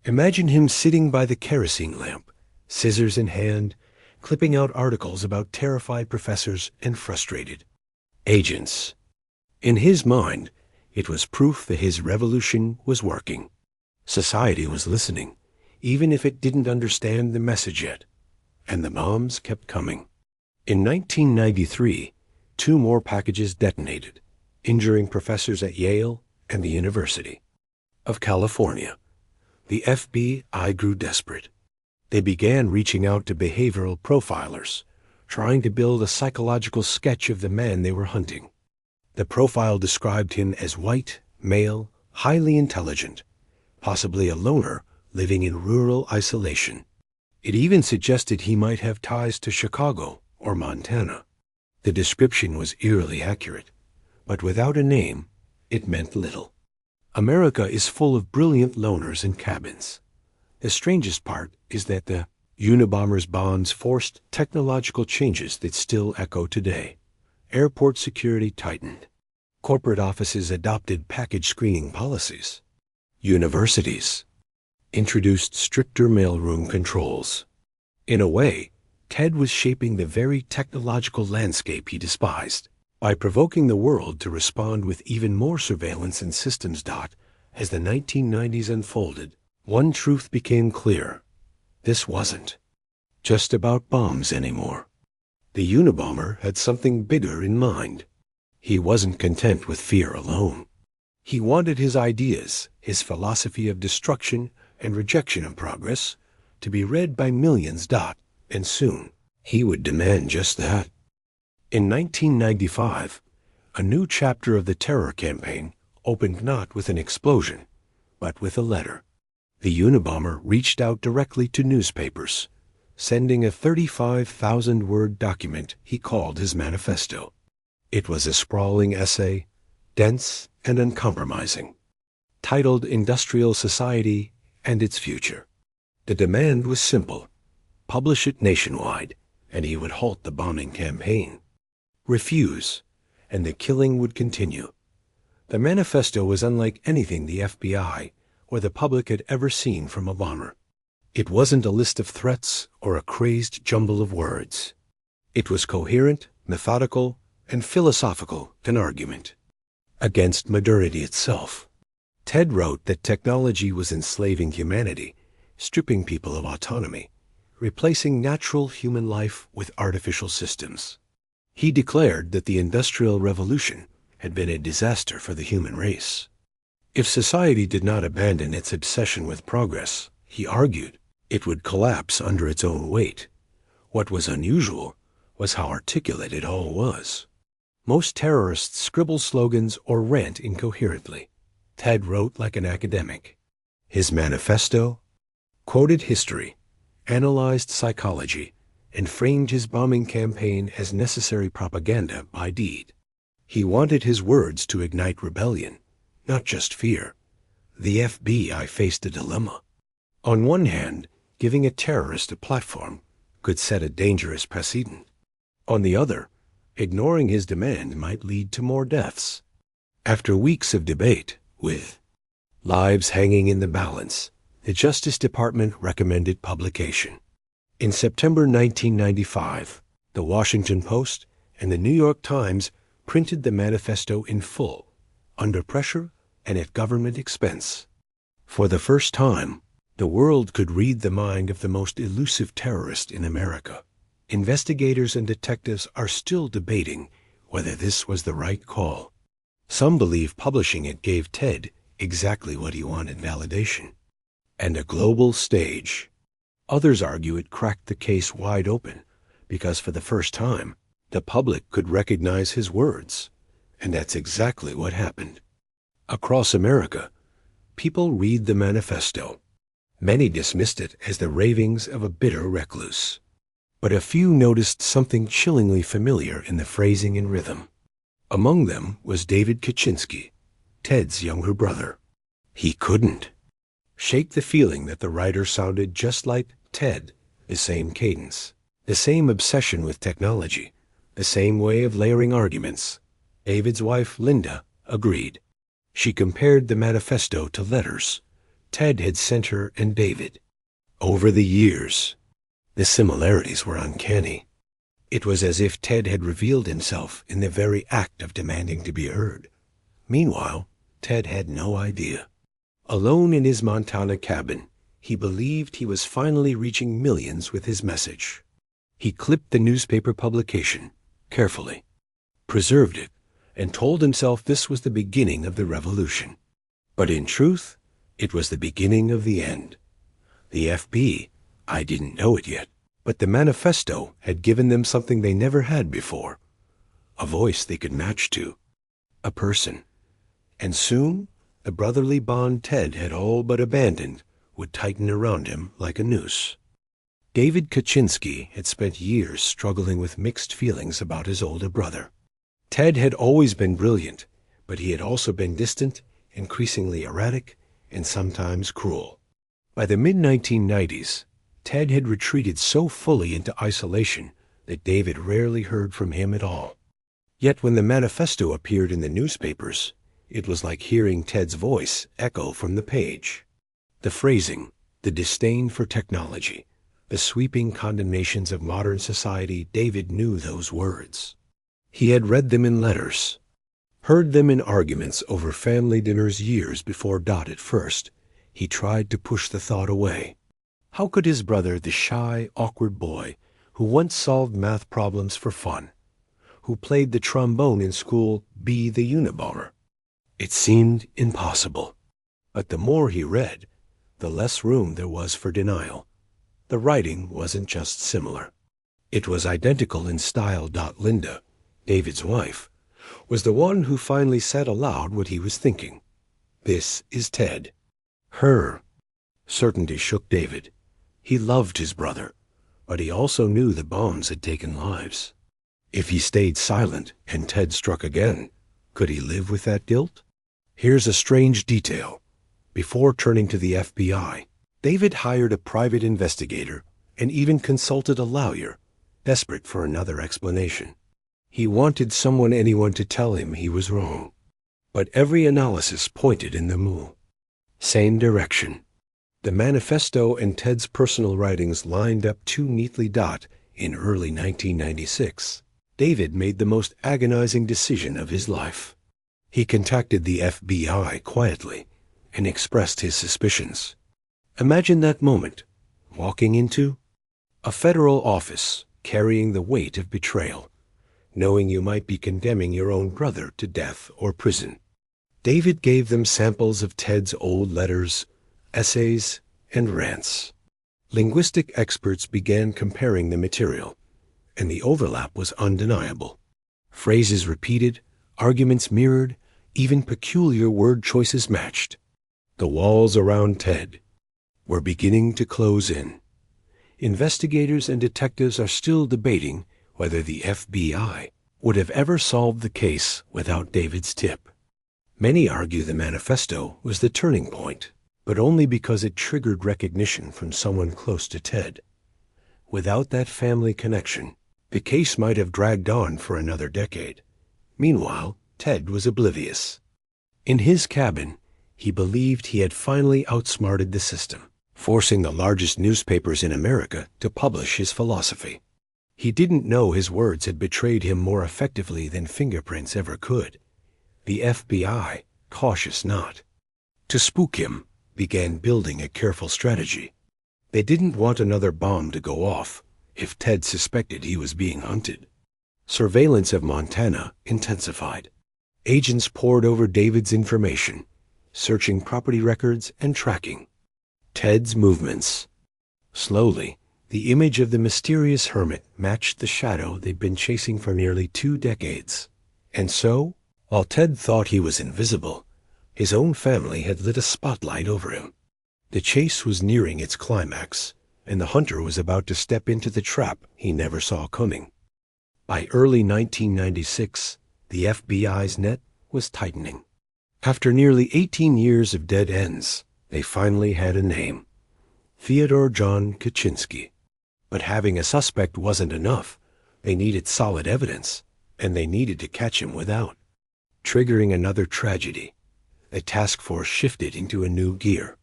Imagine him sitting by the kerosene lamp, scissors in hand, clipping out articles about terrified professors and frustrated agents. In his mind, it was proof that his revolution was working. Society was listening, even if it didn't understand the message yet. And the bombs kept coming. In 1993, 2 more packages detonated, injuring professors at Yale and the University of California. The FBI grew desperate. They began reaching out to behavioral profilers, trying to build a psychological sketch of the man they were hunting. The profile described him as white, male, highly intelligent, possibly a loner living in rural isolation. It even suggested he might have ties to Chicago or Montana. The description was eerily accurate, but without a name, it meant little. America is full of brilliant loners in cabins. The strangest part is that the Unabomber's bombs forced technological changes that still echo today. Airport security tightened. Corporate offices adopted package screening policies. Universities introduced stricter mailroom controls. In a way, Ted was shaping the very technological landscape he despised by provoking the world to respond with even more surveillance and systems. As the 1990s unfolded, one truth became clear. This wasn't just about bombs anymore. The Unabomber had something bigger in mind. He wasn't content with fear alone. He wanted his ideas, his philosophy of destruction and rejection of progress, to be read by millions. And soon, he would demand just that. In 1995, a new chapter of the terror campaign opened not with an explosion, but with a letter. The Unabomber reached out directly to newspapers, sending a 35,000-word document he called his manifesto. It was a sprawling essay, dense and uncompromising, titled Industrial Society and Its Future. The demand was simple: publish it nationwide, and he would halt the bombing campaign. refuse, and the killing would continue. The manifesto was unlike anything the FBI or the public had ever seen from a bomber. It wasn't a list of threats or a crazed jumble of words. It was coherent, methodical, and philosophical, an argument against modernity itself. Ted wrote that technology was enslaving humanity, stripping people of autonomy, replacing natural human life with artificial systems. He declared that the Industrial Revolution had been a disaster for the human race. If society did not abandon its obsession with progress, he argued, it would collapse under its own weight. What was unusual was how articulate it all was. Most terrorists scribble slogans or rant incoherently. Ted wrote like an academic. His manifesto quoted history, analyzed psychology, and framed his bombing campaign as necessary propaganda by deed. He wanted his words to ignite rebellion, not just fear. The FBI faced a dilemma. On one hand, giving a terrorist a platform could set a dangerous precedent. On the other, ignoring his demand might lead to more deaths. After weeks of debate, with lives hanging in the balance, the Justice Department recommended publication. In September 1995, the Washington Post and the New York Times printed the manifesto in full, under pressure and at government expense. For the first time, the world could read the mind of the most elusive terrorist in America. Investigators and detectives are still debating whether this was the right call. Some believe publishing it gave Ted exactly what he wanted: validation and a global stage. Others argue it cracked the case wide open because for the first time, the public could recognize his words, and that's exactly what happened. Across America, people read the manifesto. Many dismissed it as the ravings of a bitter recluse. But a few noticed something chillingly familiar in the phrasing and rhythm. Among them was David Kaczynski, Ted's younger brother. He couldn't shake the feeling that the writer sounded just like Ted, the same cadence, the same obsession with technology, the same way of layering arguments. David's wife, Linda, agreed. She compared the manifesto to letters Ted had sent her and David. Over the years, the similarities were uncanny. It was as if Ted had revealed himself in the very act of demanding to be heard. Meanwhile, Ted had no idea. Alone in his Montana cabin, he believed he was finally reaching millions with his message. He clipped the newspaper publication carefully, preserved it, and told himself this was the beginning of the revolution. But in truth, it was the beginning of the end. The FBI didn't know it yet, but the manifesto had given them something they never had before, a voice they could match to, a person. And soon, the brotherly bond Ted had all but abandoned would tighten around him like a noose. David Kaczynski had spent years struggling with mixed feelings about his older brother. Ted had always been brilliant, but he had also been distant, increasingly erratic, and sometimes cruel. By the mid-1990s, Ted had retreated so fully into isolation that David rarely heard from him at all. Yet when the manifesto appeared in the newspapers, it was like hearing Ted's voice echo from the page. The phrasing, the disdain for technology, the sweeping condemnations of modern society, David knew those words. He had read them in letters, heard them in arguments over family dinners years before At first, he tried to push the thought away. How could his brother, the shy, awkward boy who once solved math problems for fun, who played the trombone in school, be the Unabomber? It seemed impossible. But the more he read, the less room there was for denial. The writing wasn't just similar. It was identical in style. Linda, David's wife, was the one who finally said aloud what he was thinking. This is Ted. Her certainty shook David. He loved his brother, but he also knew the bombs had taken lives. If he stayed silent and Ted struck again, could he live with that guilt? Here's a strange detail. Before turning to the FBI, David hired a private investigator and even consulted a lawyer, desperate for another explanation. He wanted anyone to tell him he was wrong. But every analysis pointed in the same direction. The manifesto and Ted's personal writings lined up too neatly. In early 1996, David made the most agonizing decision of his life. He contacted the FBI quietly and expressed his suspicions. Imagine that moment, walking into a federal office, carrying the weight of betrayal, knowing you might be condemning your own brother to death or prison. David gave them samples of Ted's old letters, essays, and rants. Linguistic experts began comparing the material, and the overlap was undeniable. Phrases repeated, arguments mirrored, even peculiar word choices matched. The walls around Ted were beginning to close in. Investigators and detectives are still debating whether the FBI would have ever solved the case without David's tip. Many argue the manifesto was the turning point, but only because it triggered recognition from someone close to Ted. Without that family connection, the case might have dragged on for another decade. Meanwhile, Ted was oblivious. In his cabin, he believed he had finally outsmarted the system, forcing the largest newspapers in America to publish his philosophy. He didn't know his words had betrayed him more effectively than fingerprints ever could. The FBI, cautious not to spook him, began building a careful strategy. They didn't want another bomb to go off if Ted suspected he was being hunted. Surveillance of Montana intensified. Agents pored over David's information, searching property records and tracking Ted's movements. Slowly, the image of the mysterious hermit matched the shadow they'd been chasing for nearly 2 decades. And so, while Ted thought he was invisible, his own family had lit a spotlight over him. The chase was nearing its climax, and the hunter was about to step into the trap he never saw coming. By early 1996, the FBI's net was tightening. After nearly 18 years of dead ends, they finally had a name: Theodore John Kaczynski. But having a suspect wasn't enough. They needed solid evidence, and they needed to catch him without triggering another tragedy. The task force shifted into a new gear.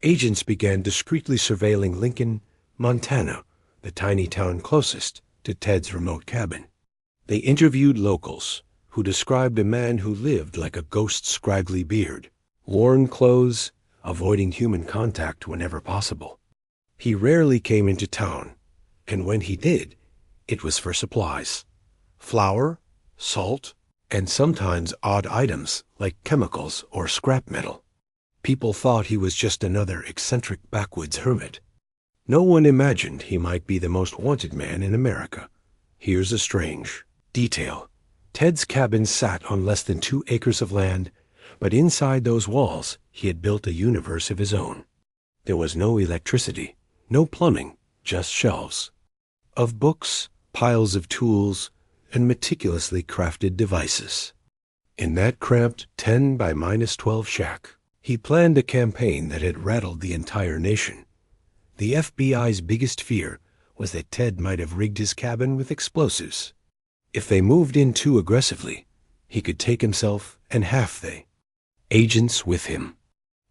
Agents began discreetly surveilling Lincoln, Montana, the tiny town closest to Ted's remote cabin. They interviewed locals, who described a man who lived like a ghost's scraggly beard, worn clothes, avoiding human contact whenever possible. He rarely came into town, and when he did, it was for supplies: flour, salt, and sometimes odd items like chemicals or scrap metal. People thought he was just another eccentric backwoods hermit. No one imagined he might be the most wanted man in America. Here's a strange detail. Ted's cabin sat on less than 2 acres of land, but inside those walls he had built a universe of his own. There was no electricity, no plumbing, just shelves of books, piles of tools, and meticulously crafted devices. In that cramped 10 by -12 shack, he planned a campaign that had rattled the entire nation. The FBI's biggest fear was that Ted might have rigged his cabin with explosives. If they moved in too aggressively, he could take himself and half the agents with him.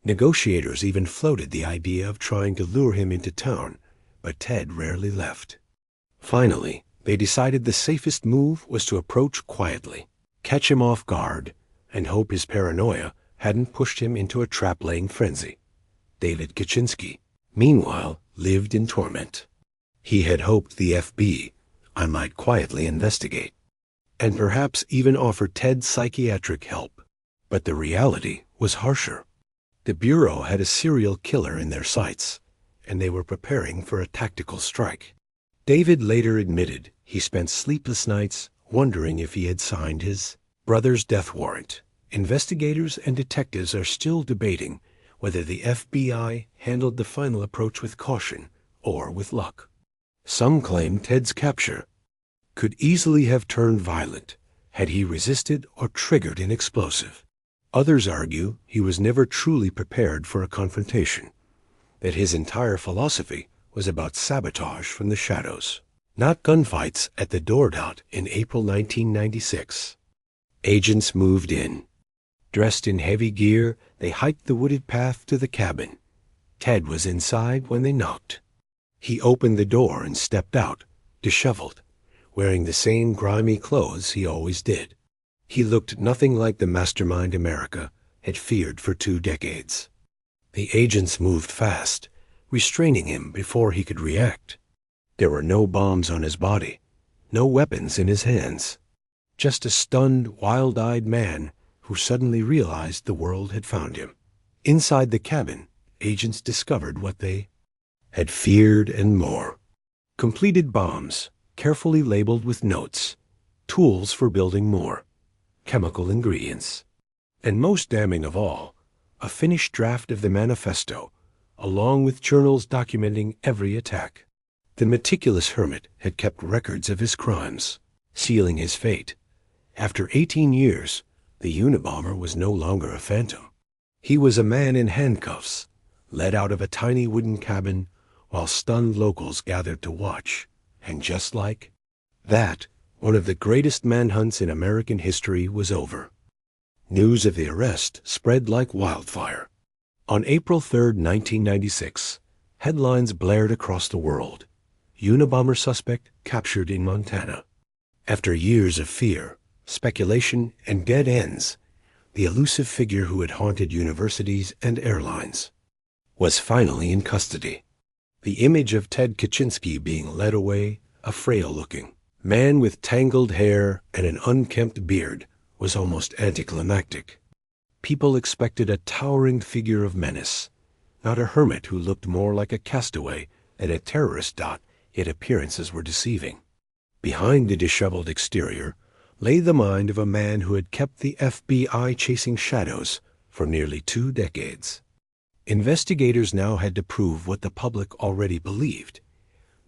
Negotiators even floated the idea of trying to lure him into town, but Ted rarely left. Finally, they decided the safest move was to approach quietly, catch him off guard, and hope his paranoia hadn't pushed him into a trap-laying frenzy. David Kaczynski, meanwhile, lived in torment. He had hoped the FBI might quietly investigate, and perhaps even offer Ted psychiatric help. But the reality was harsher. The Bureau had a serial killer in their sights, and they were preparing for a tactical strike. David later admitted he spent sleepless nights wondering if he had signed his brother's death warrant. Investigators and detectives are still debating whether the FBI handled the final approach with caution or with luck. Some claim Ted's capture could easily have turned violent had he resisted or triggered an explosive. Others argue he was never truly prepared for a confrontation, that his entire philosophy was about sabotage from the shadows. not gunfights at the Dordogne in April 1996. Agents moved in. Dressed in heavy gear, they hiked the wooded path to the cabin. Ted was inside when they knocked. He opened the door and stepped out, disheveled, wearing the same grimy clothes he always did. He looked nothing like the mastermind America had feared for 2 decades. The agents moved fast, restraining him before he could react. There were no bombs on his body, no weapons in his hands. Just a stunned, wild-eyed man who suddenly realized the world had found him. Inside the cabin, agents discovered what they had feared and more. Completed bombs, carefully labeled with notes, tools for building more, chemical ingredients. And most damning of all, a finished draft of the manifesto, along with journals documenting every attack. The meticulous hermit had kept records of his crimes, sealing his fate. After 18 years, the Unabomber was no longer a phantom. He was a man in handcuffs, led out of a tiny wooden cabin while stunned locals gathered to watch. And just like that, one of the greatest manhunts in American history was over. News of the arrest spread like wildfire. On April 3, 1996, headlines blared across the world. Unabomber suspect captured in Montana. After years of fear, speculation, and dead ends, the elusive figure who had haunted universities and airlines was finally in custody. The image of Ted Kaczynski being led away, a frail-looking man with tangled hair and an unkempt beard, was almost anticlimactic. People expected a towering figure of menace, not a hermit who looked more like a castaway at a terrorist dot, yet appearances were deceiving. Behind the disheveled exterior lay the mind of a man who had kept the FBI chasing shadows for nearly 2 decades. Investigators now had to prove what the public already believed,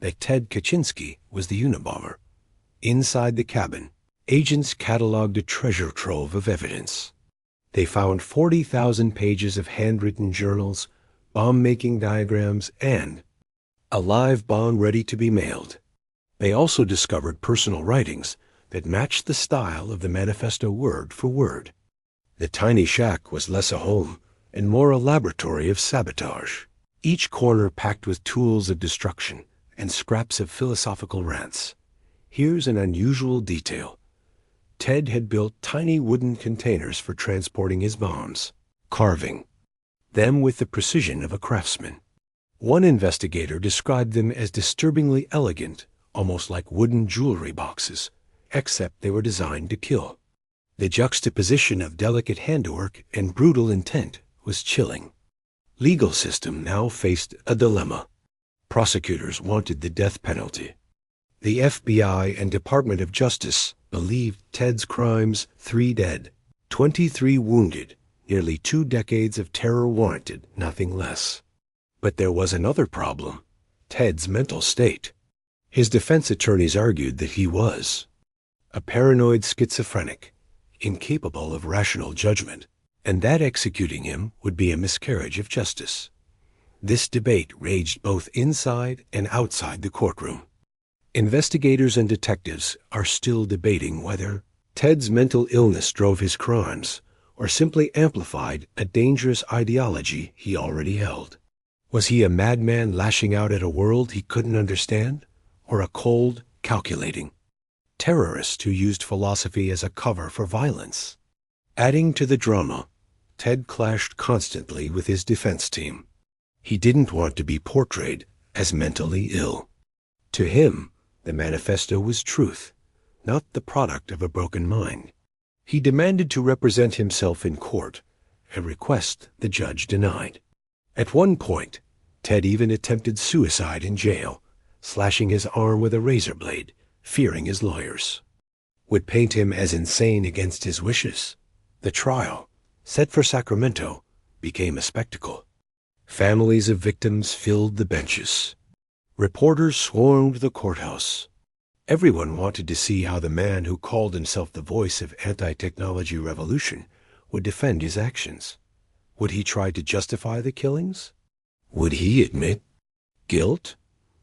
that Ted Kaczynski was the Unabomber. Inside the cabin, agents cataloged a treasure trove of evidence. They found 40,000 pages of handwritten journals, bomb-making diagrams, and a live bomb ready to be mailed. They also discovered personal writings that matched the style of the manifesto word for word. The tiny shack was less a home and more a laboratory of sabotage, each corner packed with tools of destruction and scraps of philosophical rants. Here's an unusual detail. Ted had built tiny wooden containers for transporting his bombs, carving them with the precision of a craftsman. One investigator described them as disturbingly elegant, almost like wooden jewelry boxes, except they were designed to kill. The juxtaposition of delicate handwork and brutal intent was chilling. Legal system now faced a dilemma. Prosecutors wanted the death penalty. The FBI and Department of Justice believed Ted's crimes, 3 dead, 23 wounded, nearly 2 decades of terror warranted nothing less. But there was another problem, Ted's mental state. His defense attorneys argued that he was a paranoid schizophrenic, incapable of rational judgment, and that executing him would be a miscarriage of justice. This debate raged both inside and outside the courtroom. Investigators and detectives are still debating whether Ted's mental illness drove his crimes or simply amplified a dangerous ideology he already held. Was he a madman lashing out at a world he couldn't understand, or a cold, calculating terrorist who used philosophy as a cover for violence? Adding to the drama, Ted clashed constantly with his defense team. He didn't want to be portrayed as mentally ill. To him, the manifesto was truth, not the product of a broken mind. He demanded to represent himself in court, a request the judge denied. At one point, Ted even attempted suicide in jail, slashing his arm with a razor blade, fearing his lawyers would paint him as insane against his wishes. The trial, set for Sacramento, became a spectacle. Families of victims filled the benches. Reporters swarmed the courthouse. Everyone wanted to see how the man who called himself the voice of anti-technology revolution would defend his actions. Would he try to justify the killings? Would he admit guilt?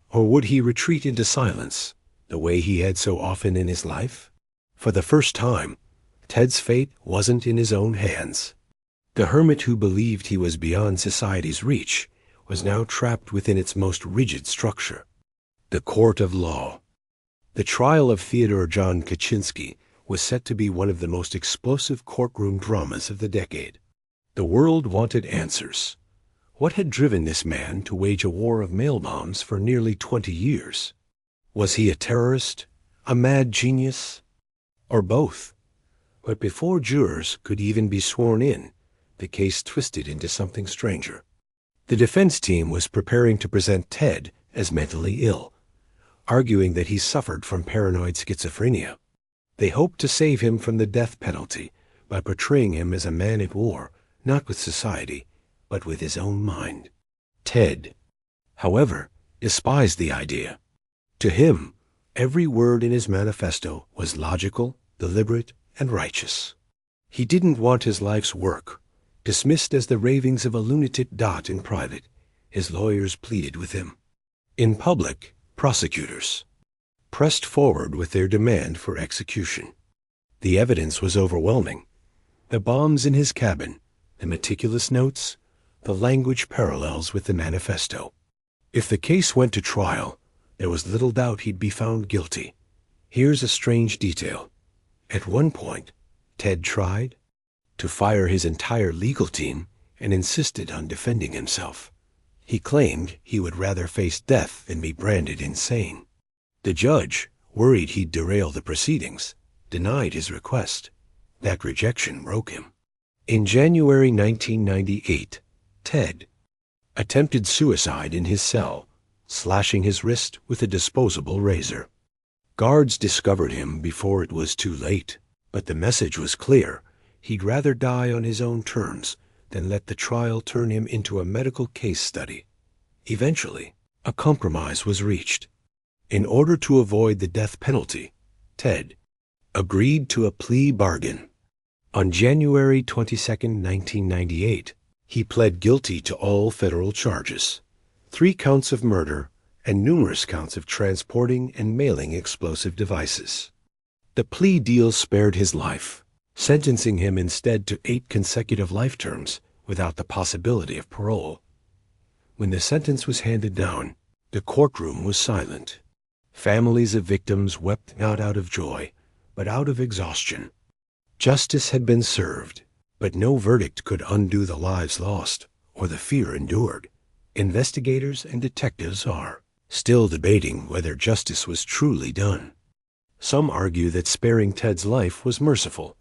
Or would he retreat into silence, the way he had so often in his life? For the first time, Ted's fate wasn't in his own hands. The hermit who believed he was beyond society's reach was now trapped within its most rigid structure, the court of law. The trial of Theodore John Kaczynski was set to be one of the most explosive courtroom dramas of the decade. The world wanted answers. What had driven this man to wage a war of mail bombs for nearly 20 years? Was he a terrorist, a mad genius, or both? But before jurors could even be sworn in, the case twisted into something stranger. The defense team was preparing to present Ted as mentally ill, arguing that he suffered from paranoid schizophrenia. They hoped to save him from the death penalty by portraying him as a man at war, not with society, but with his own mind. Ted, however, despised the idea. To him, every word in his manifesto was logical, deliberate, and righteous. He didn't want his life's work dismissed as the ravings of a lunatic dot in private. His lawyers pleaded with him. In public, prosecutors pressed forward with their demand for execution. The evidence was overwhelming. The bombs in his cabin, the meticulous notes, the language parallels with the manifesto. If the case went to trial, there was little doubt he'd be found guilty. Here's a strange detail. At one point, Ted tried to fire his entire legal team and insisted on defending himself. He claimed he would rather face death than be branded insane. The judge, worried he'd derail the proceedings, denied his request. That rejection broke him. In January 1998, Ted attempted suicide in his cell, slashing his wrist with a disposable razor. Guards discovered him before it was too late, but the message was clear. He'd rather die on his own terms than let the trial turn him into a medical case study. Eventually, a compromise was reached. In order to avoid the death penalty, Ted agreed to a plea bargain. On January 22, 1998, he pled guilty to all federal charges, 3 counts of murder and numerous counts of transporting and mailing explosive devices. The plea deal spared his life, sentencing him instead to 8 consecutive life terms without the possibility of parole. When the sentence was handed down, the courtroom was silent. Families of victims wept not out of joy, but out of exhaustion. Justice had been served, but no verdict could undo the lives lost or the fear endured. Investigators and detectives are still debating whether justice was truly done. Some argue that sparing Ted's life was merciful,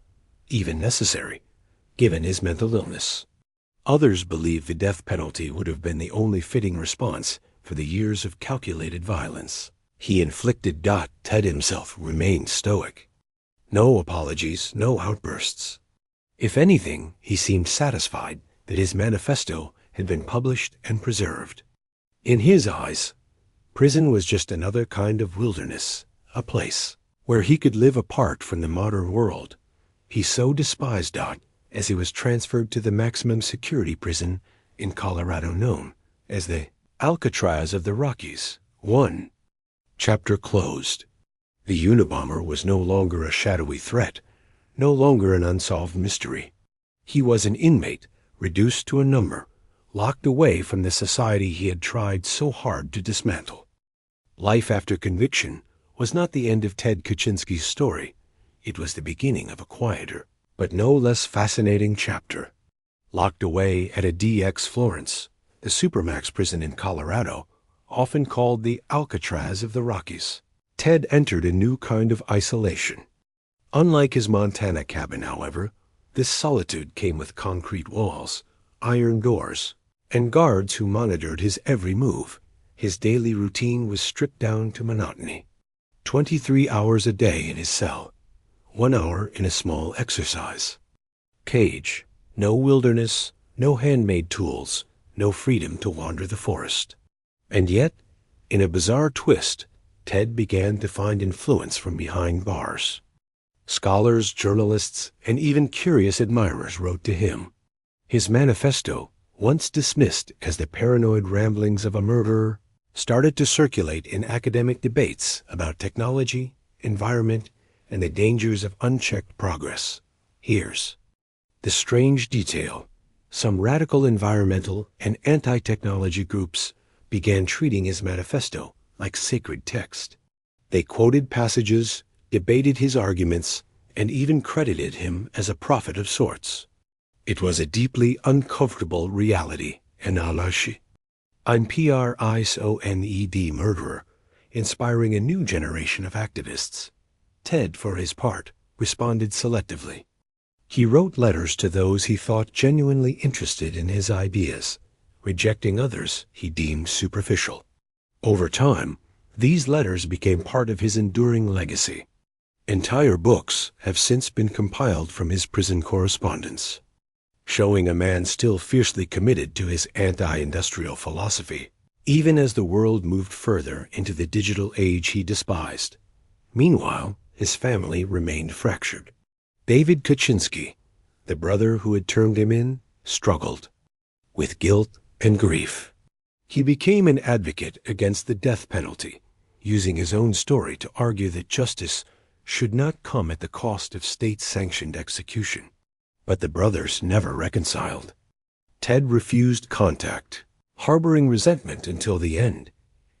even necessary, given his mental illness. Others believe the death penalty would have been the only fitting response for the years of calculated violence he inflicted. Ted himself remained stoic. No apologies, no outbursts. If anything, he seemed satisfied that his manifesto had been published and preserved. In his eyes, prison was just another kind of wilderness, a place where he could live apart from the modern world. He so despised Dot as he was transferred to the maximum security prison in Colorado known as the Alcatraz of the Rockies. 1. Chapter closed. The Unabomber was no longer a shadowy threat, no longer an unsolved mystery. He was an inmate, reduced to a number, locked away from the society he had tried so hard to dismantle. Life after conviction was not the end of Ted Kaczynski's story. It was the beginning of a quieter, but no less fascinating chapter. Locked away at a DX Florence, the Supermax prison in Colorado, often called the Alcatraz of the Rockies, Ted entered a new kind of isolation. Unlike his Montana cabin, however, this solitude came with concrete walls, iron doors, and guards who monitored his every move. His daily routine was stripped down to monotony. 23 hours a day in his cell, 1 hour in a small exercise cage, no wilderness, no handmade tools, no freedom to wander the forest. And yet, in a bizarre twist, Ted began to find influence from behind bars. Scholars, journalists, and even curious admirers wrote to him. His manifesto, once dismissed as the paranoid ramblings of a murderer, started to circulate in academic debates about technology, environment, and the dangers of unchecked progress. Here's the strange detail. Some radical environmental and anti-technology groups began treating his manifesto like sacred text. They quoted passages, debated his arguments, and even credited him as a prophet of sorts. It was a deeply uncomfortable reality, analogy. I'm PRISONED murderer, inspiring a new generation of activists. Ted, for his part, responded selectively. He wrote letters to those he thought genuinely interested in his ideas, rejecting others he deemed superficial. Over time, these letters became part of his enduring legacy. Entire books have since been compiled from his prison correspondence, showing a man still fiercely committed to his anti-industrial philosophy, even as the world moved further into the digital age he despised. Meanwhile, his family remained fractured. David Kaczynski, the brother who had turned him in, struggled with guilt and grief. He became an advocate against the death penalty, using his own story to argue that justice should not come at the cost of state-sanctioned execution. But the brothers never reconciled. Ted refused contact, harboring resentment until the end.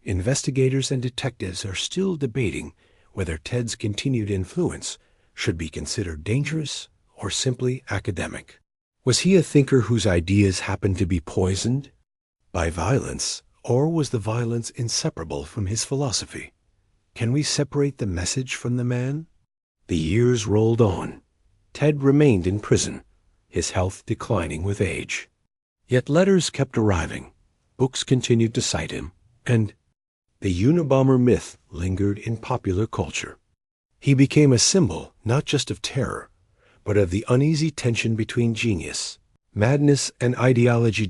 Investigators and detectives are still debating whether Ted's continued influence should be considered dangerous or simply academic. Was he a thinker whose ideas happened to be poisoned by violence, or was the violence inseparable from his philosophy? Can we separate the message from the man? The years rolled on. Ted remained in prison, his health declining with age. Yet letters kept arriving, books continued to cite him, and the Unabomber myth lingered in popular culture. He became a symbol not just of terror, but of the uneasy tension between genius, madness, and ideology.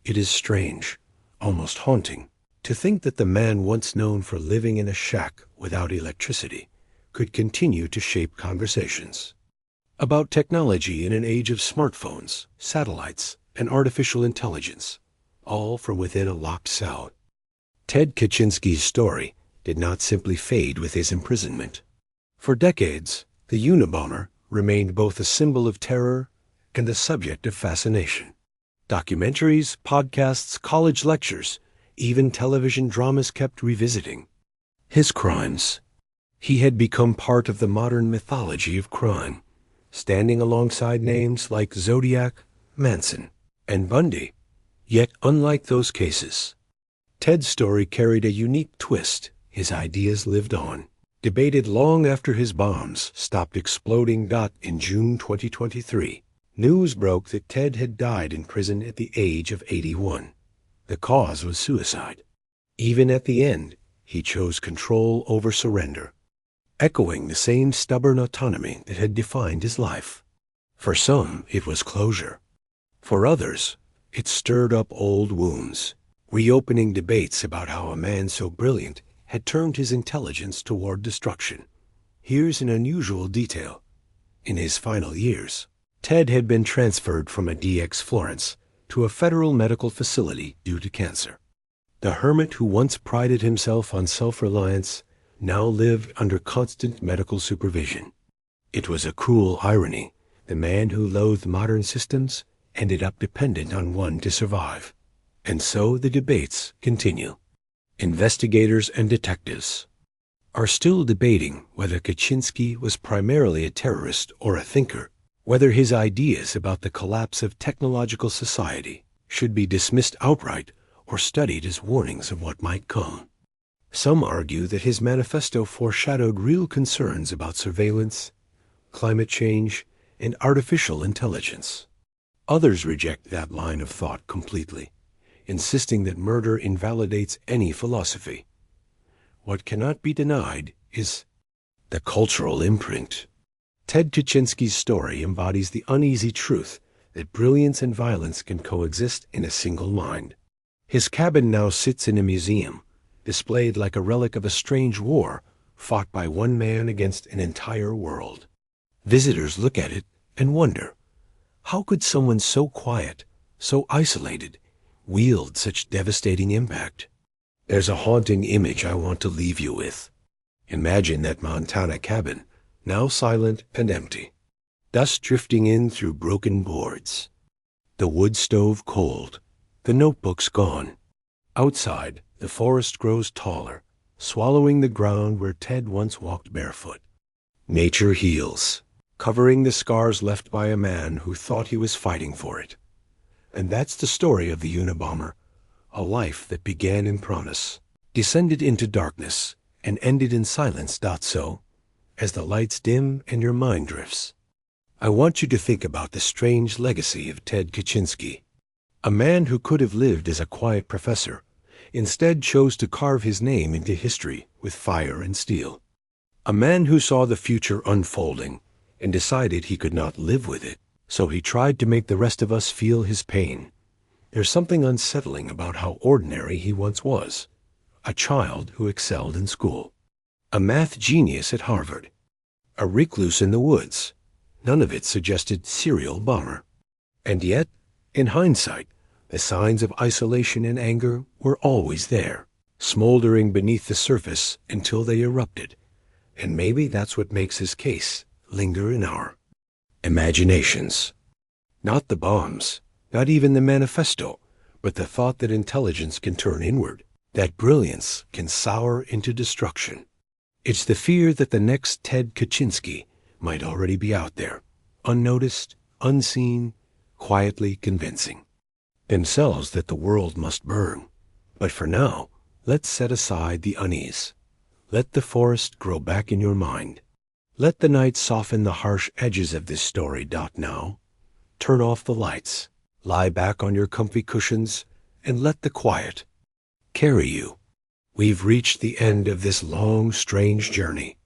It is strange, almost haunting, to think that the man once known for living in a shack without electricity could continue to shape conversations about technology in an age of smartphones, satellites, and artificial intelligence, all from within a locked cell. Ted Kaczynski's story did not simply fade with his imprisonment. For decades, the Unabomber remained both a symbol of terror and a subject of fascination. Documentaries, podcasts, college lectures, even television dramas kept revisiting his crimes. He had become part of the modern mythology of crime, standing alongside names like Zodiac, Manson, and Bundy. Yet, unlike those cases, Ted's story carried a unique twist. His ideas lived on, debated long after his bombs stopped exploding. In June 2023, news broke that Ted had died in prison at the age of 81. The cause was suicide. Even at the end, he chose control over surrender, echoing the same stubborn autonomy that had defined his life. For some, it was closure. For others, it stirred up old wounds, reopening debates about how a man so brilliant had turned his intelligence toward destruction. Here's an unusual detail. In his final years, Ted had been transferred from a DX Florence to a federal medical facility due to cancer. The hermit who once prided himself on self-reliance now lived under constant medical supervision. It was a cruel irony. The man who loathed modern systems ended up dependent on one to survive. And so the debates continue. Investigators and detectives are still debating whether Kaczynski was primarily a terrorist or a thinker, whether his ideas about the collapse of technological society should be dismissed outright or studied as warnings of what might come. Some argue that his manifesto foreshadowed real concerns about surveillance, climate change, and artificial intelligence. Others reject that line of thought completely, insisting that murder invalidates any philosophy. What cannot be denied is the cultural imprint. Ted Kaczynski's story embodies the uneasy truth that brilliance and violence can coexist in a single mind. His cabin now sits in a museum, displayed like a relic of a strange war fought by one man against an entire world. Visitors look at it and wonder, how could someone so quiet, so isolated, wield such devastating impact? There's a haunting image I want to leave you with. Imagine that Montana cabin, now silent and empty. Dust drifting in through broken boards. The wood stove cold. The notebooks gone. Outside, the forest grows taller, swallowing the ground where Ted once walked barefoot. Nature heals, covering the scars left by a man who thought he was fighting for it. And that's the story of the Unabomber, a life that began in promise, descended into darkness, and ended in silence. So, as the lights dim and your mind drifts, I want you to think about the strange legacy of Ted Kaczynski. A man who could have lived as a quiet professor, instead chose to carve his name into history with fire and steel. A man who saw the future unfolding and decided he could not live with it, so he tried to make the rest of us feel his pain. There's something unsettling about how ordinary he once was. A child who excelled in school. A math genius at Harvard. A recluse in the woods. None of it suggested serial bomber. And yet, in hindsight, the signs of isolation and anger were always there, smoldering beneath the surface until they erupted. And maybe that's what makes his case linger in our imaginations. Not the bombs, not even the manifesto, but the thought that intelligence can turn inward, that brilliance can sour into destruction. It's the fear that the next Ted Kaczynski might already be out there, unnoticed, unseen, quietly convincing themselves that the world must burn. But for now, let's set aside the unease. Let the forest grow back in your mind. Let the night soften the harsh edges of this story. Now, turn off the lights, lie back on your comfy cushions, and let the quiet carry you. We've reached the end of this long, strange journey.